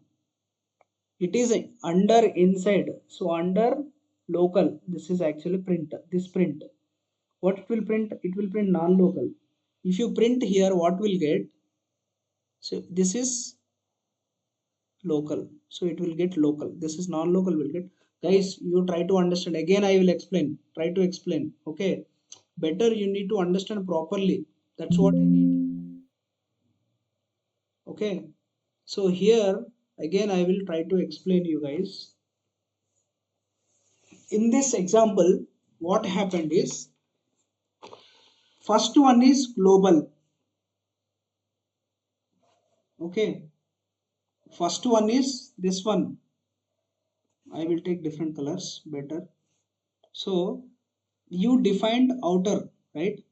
It is under inside, so under local this is actually print. This print, what it will print, it will print non-local. If you print here what will get, so this is local, so it will get local. This is non-local will get. Guys, you try to understand. Again, I will explain. Try to explain. Okay. Better you need to understand properly. That's what I need. Okay. So here again I will try to explain you guys. In this example, what happened is first one is global. Okay. First one is this one. I will take different colors better. So you defined outer, right?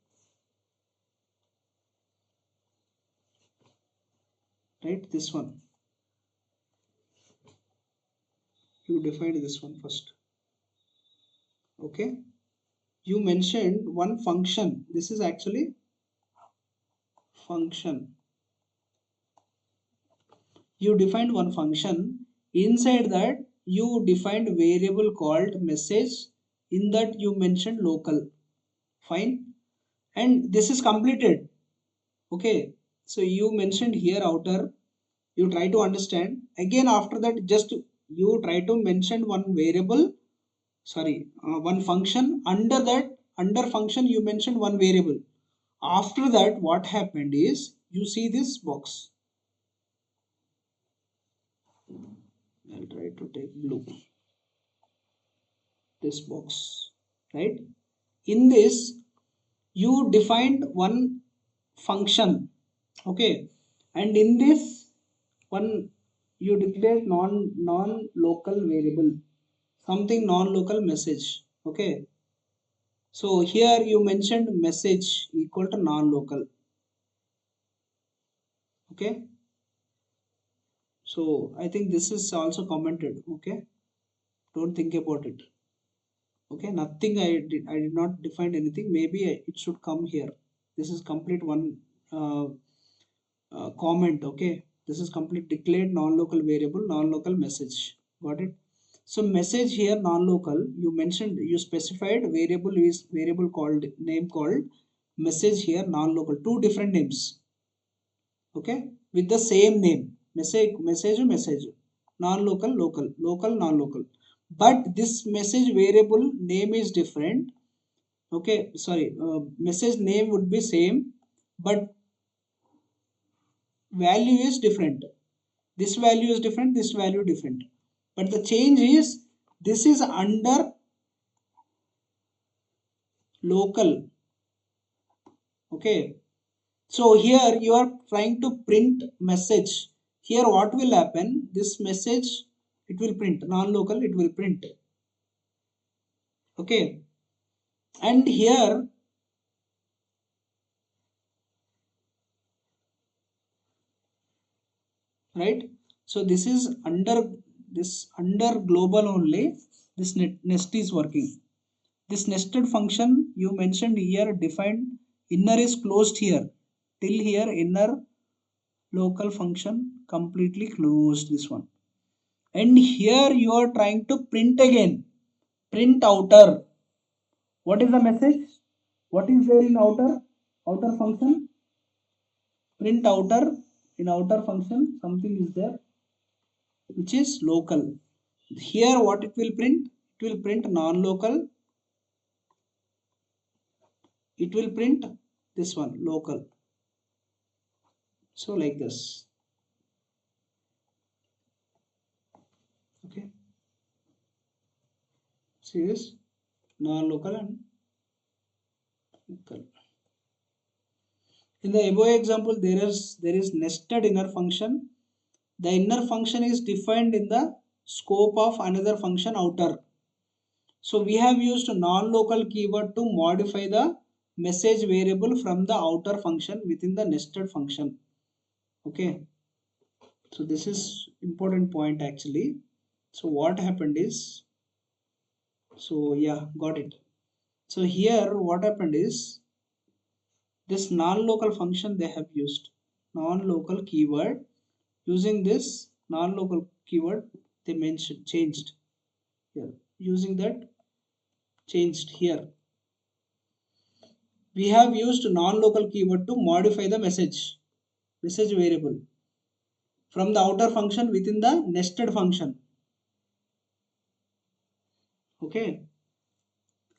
Right, this one. You defined this one first. Okay. You mentioned one function. This is actually function. You defined one function. Inside that you defined variable called message. In that you mentioned local. Fine. And this is completed. Okay. So you mentioned here outer. You try to understand. Again after that just you try to mention one variable. Sorry, one function. Under that, under function you mentioned one variable. After that what happened is you see this box. I'll try to take blue. This box, right? In this you defined one function. Okay. And in this one you declare non-local variable, something non-local message. Okay. So here you mentioned message equal to non-local. Okay. So I think this is also commented. Okay. Don't think about it. Okay. Nothing I did not define anything. Maybe it should come here. This is complete one uh, comment. Okay. This is complete declared non-local variable, non-local message. Got it? So message here non-local. You mentioned, you specified variable is variable called name called message here non-local. Two different names. Okay, with the same name, message non-local, local non-local, but this message variable name is different. Okay, sorry, message name would be same, but value is different. This value is different, this value different, but the change is this is under local. Okay, so here you are trying to print message. Here what will happen? This message, it will print non-local, it will print. Okay. And here, right? So this is under global only. This nest is working. This nested function you mentioned here defined inner is closed here. Till here inner local function completely closed this one. And here you are trying to print again. Print outer. What is the message? What is there in outer function? Print outer. In outer function something is there which is local. Here what it will print? It will print non-local. It will print this one local. So like this. Okay. See this? Non-local and local. In the above example, there is nested inner function. The inner function is defined in the scope of another function outer. So we have used non-local keyword to modify the message variable from the outer function within the nested function. Okay. So this is important point actually. So what happened is, so yeah, got it. So here what happened is this non-local function they have used non-local keyword. Using this non-local keyword they mentioned changed here. Using that changed here. We have used non-local keyword to modify the message variable from the outer function within the nested function. Okay.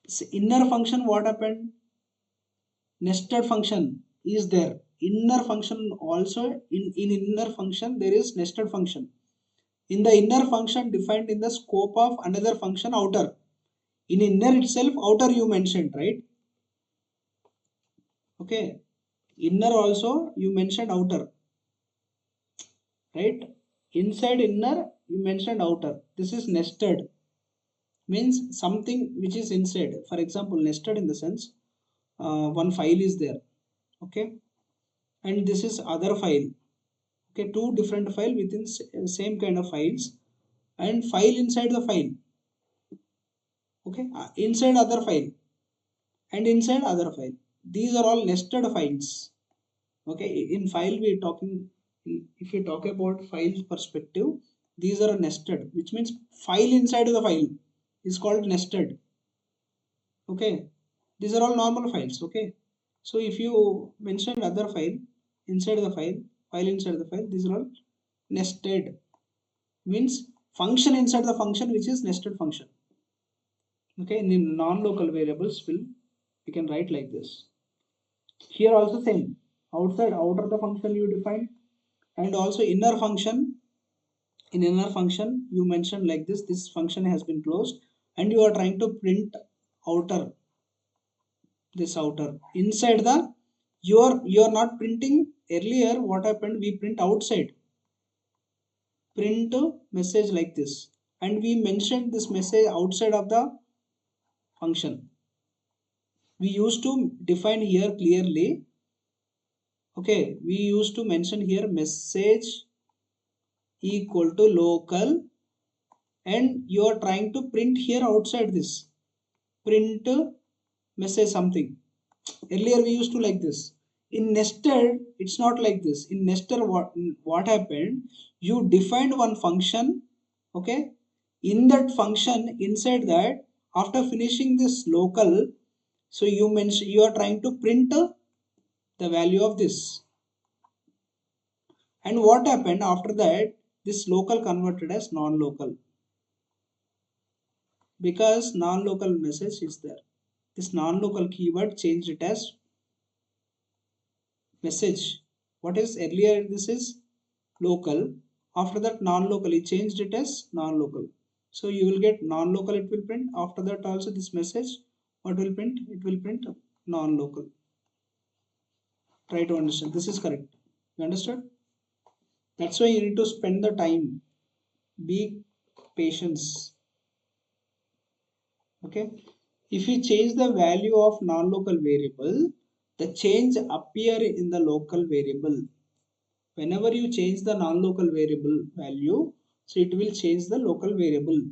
So inner function, what happened? Nested function is there. Inner function also, in inner function there is nested function. In the inner function defined in the scope of another function outer. In inner itself, outer you mentioned, right? Okay. Inner also you mentioned outer, right? Inside inner you mentioned outer. This is nested, means something which is inside. For example, nested in the sense one file is there, okay, and this is other file, okay, two different file within same kind of files, and file inside the file, okay, inside other file and inside other file. These are all nested files. Okay, in file we talking, if you talk about file perspective, these are nested, which means file inside the file is called nested. Okay, these are all normal files. Okay, so if you mention other file inside the file, file inside the file, these are all nested, means function inside the function, which is nested function. Okay, in non-local variables will, we can write like this. Here also same, outside outer the function you define, and also inner function. In inner function you mentioned like this function has been closed and you are trying to print outer, this outer inside the, you are not printing. Earlier what happened, we print outside, print message like this, and we mentioned this message outside of the function. We used to define here clearly, okay, we used to mention here message equal to local, and you are trying to print here outside this, print message something. Earlier we used to like this. In nested it's not like this. In nested, what happened, you defined one function, okay, in that function, inside that, after finishing this local, so you mention, you are trying to print the value of this, and what happened after that, this local converted as non-local, because non-local message is there. This non-local keyword changed it as message. What is earlier, this is local, after that non-local, it changed it as non-local, so you will get non-local, it will print. After that also this message, what will print, it will print non-local. Try to understand, this is correct, you understood? That's why you need to spend the time, be patience. Okay, if you change the value of non-local variable, the change appear in the local variable. Whenever you change the non-local variable value, so it will change the local variable.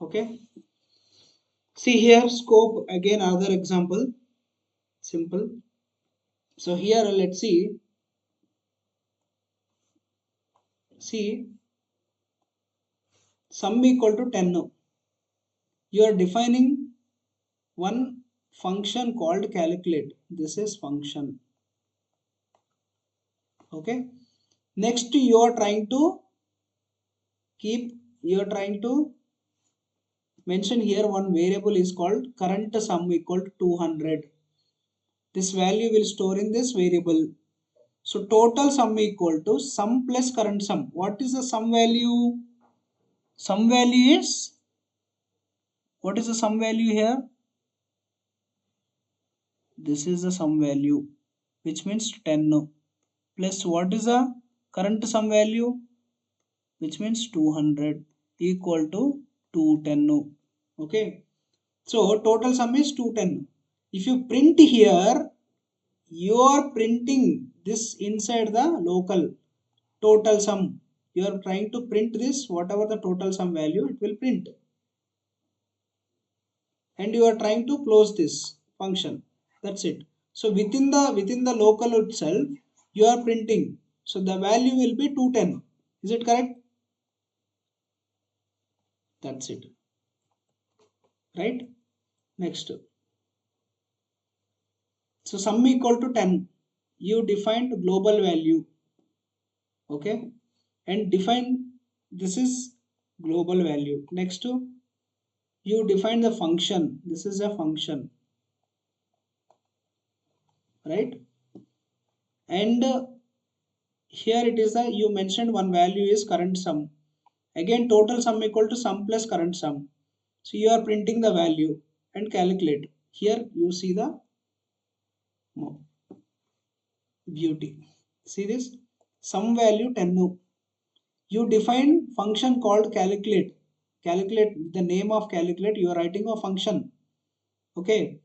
Okay, see here scope, again another example, simple. So here let's see sum equal to 10. You are defining one function called calculate, this is function. Okay, next you are trying to keep, you are trying to mention here one variable is called current sum equal to 200. This value will store in this variable. So total sum equal to sum plus current sum. What is the sum value? Sum value is, what is the sum value here? This is the sum value, which means 10. Plus what is the current sum value? Which means 200, equal to 210. Okay. So total sum is 210. If you print here, you are printing this inside the local total sum. You are trying to print this, whatever the total sum value, it will print, and you are trying to close this function. That's it. So within the local itself you are printing, so the value will be 210. Is it correct? That's it, right? Next, so sum equal to 10, you defined global value, okay, and define, this is global value. Next to You define the function. This is a function, right? And here it is a, you mentioned one value is current sum. Again, total sum equal to sum plus current sum. So you are printing the value and calculate. Here you see the beauty. See this? Sum value 10. You define function called calculate. Calculate, the name of calculate, you are writing a function. Okay.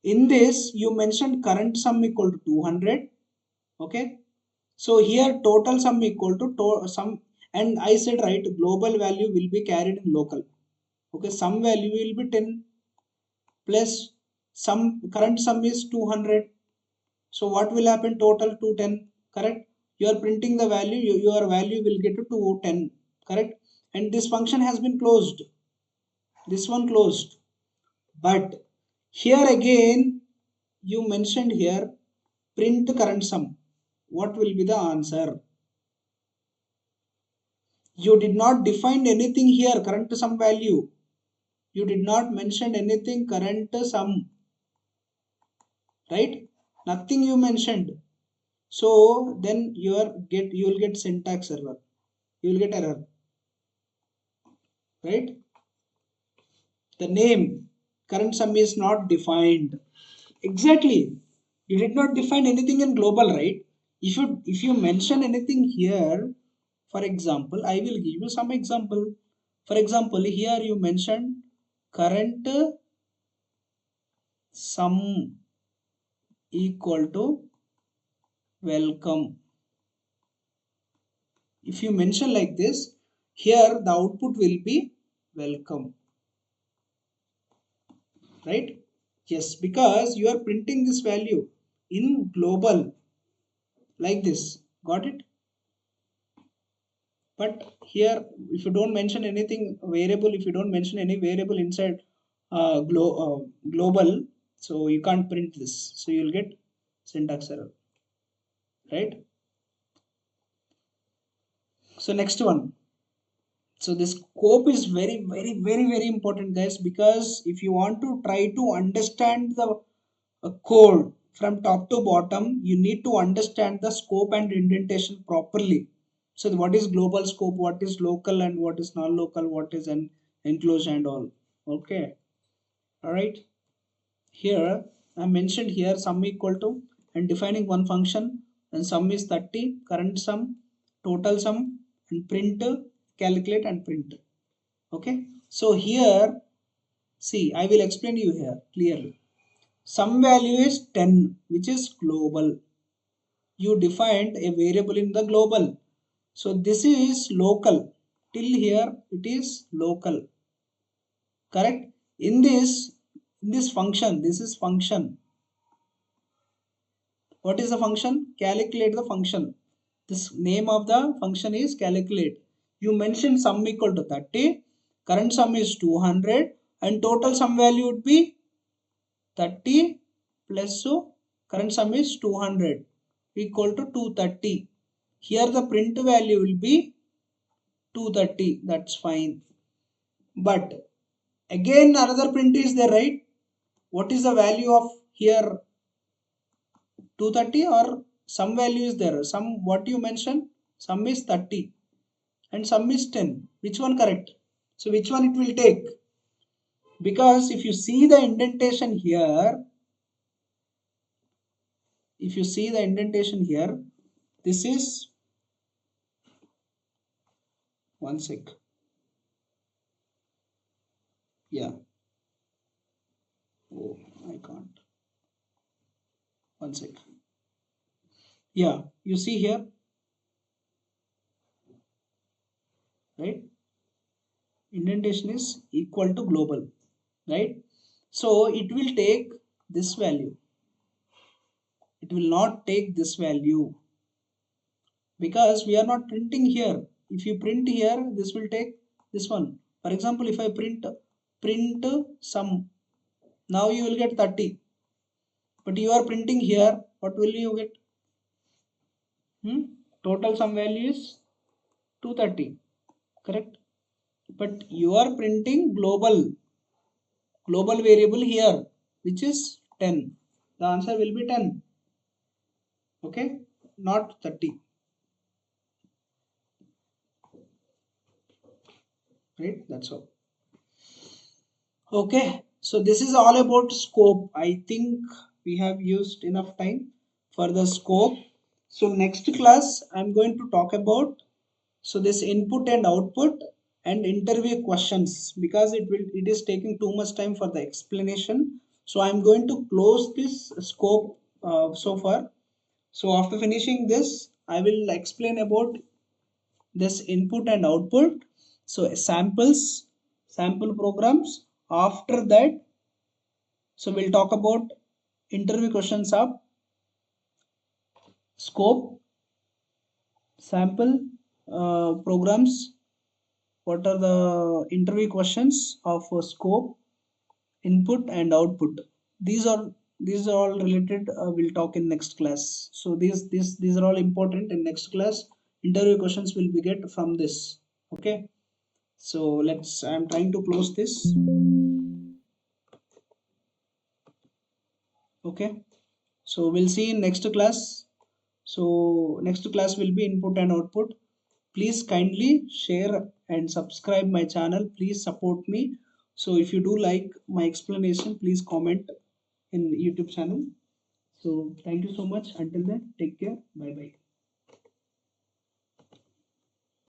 In this, you mentioned current sum equal to 200. Okay. So here total sum equal to sum, and I said right, global value will be carried in local. Okay. Sum value will be 10 plus sum, current sum is 200. So what will happen? Total 210. Correct. You are printing the value, your value will get to 210. Correct. And this function has been closed. This one closed. But here again, you mentioned here print current sum. What will be the answer? You did not define anything here, current sum value. You did not mention anything current sum, right? Nothing you mentioned. So then you will get syntax error. You will get error, right? The name current sum is not defined. Exactly. You did not define anything in global, right? If you mention anything here, for example, I will give you some example. For example, here you mentioned current sum equal to welcome. If you mention like this, here the output will be welcome, right? Yes, because you are printing this value in global like this. Got it? But here, if you don't mention anything variable, if you don't mention any variable inside global, so you can't print this. So you'll get syntax error, right? So next one. So this scope is very important, guys, because if you want to try to understand the code from top to bottom, you need to understand the scope and indentation properly. So what is global scope, what is local, and what is non-local, what is an enclosed and all. Okay, all right. Here I mentioned here sum equal to and defining one function, and sum is 30, current sum, total sum, and print, calculate and print. Okay, so here see, I will explain you here clearly. Sum value is 10, which is global. You defined a variable in the global. So this is local. Till here it is local. Correct? In this function, this is function. What is the function? Calculate the function. This name of the function is calculate. You mentioned sum equal to 30, current sum is 200, and total sum value would be 30 plus, so current sum is 200 equal to 230. Here the print value will be 230. That's fine. But again another print is there, right? What is the value of here? 230, or some value is there? Some, what you mentioned? Sum is 30 and sum is 10. Which one correct? So which one it will take? Because if you see the indentation here, this is one sec. Yeah. Oh, I can't. One sec. Yeah, you see here, right? Indentation is equal to global, right? So it will take this value. It will not take this value because we are not printing here. If you print here, this will take this one. For example, if I print sum, now you will get 30. But you are printing here, what will you get? Total sum value is 230, correct? But you are printing global. global variable here, which is 10. The answer will be 10. Okay, not 30. Right, that's all. Okay, so this is all about scope. I think we have used enough time for the scope. So next class I'm going to talk about this input and output and interview questions, because it is taking too much time for the explanation. So I'm going to close this scope so far. So after finishing this, I will explain about this input and output. So samples, sample programs. After that, so we'll talk about interview questions of scope, sample programs. What are the interview questions of scope, input and output? These are these are all related. We'll talk in next class. So these are all important in next class. Interview questions will be get from this. Okay. So let's. I'm trying to close this. Okay. So we'll see in next class. So next class will be input and output. Please kindly share and subscribe my channel. Please support me. So if you do like my explanation, please comment in YouTube channel. So thank you so much. Until then, take care. Bye bye.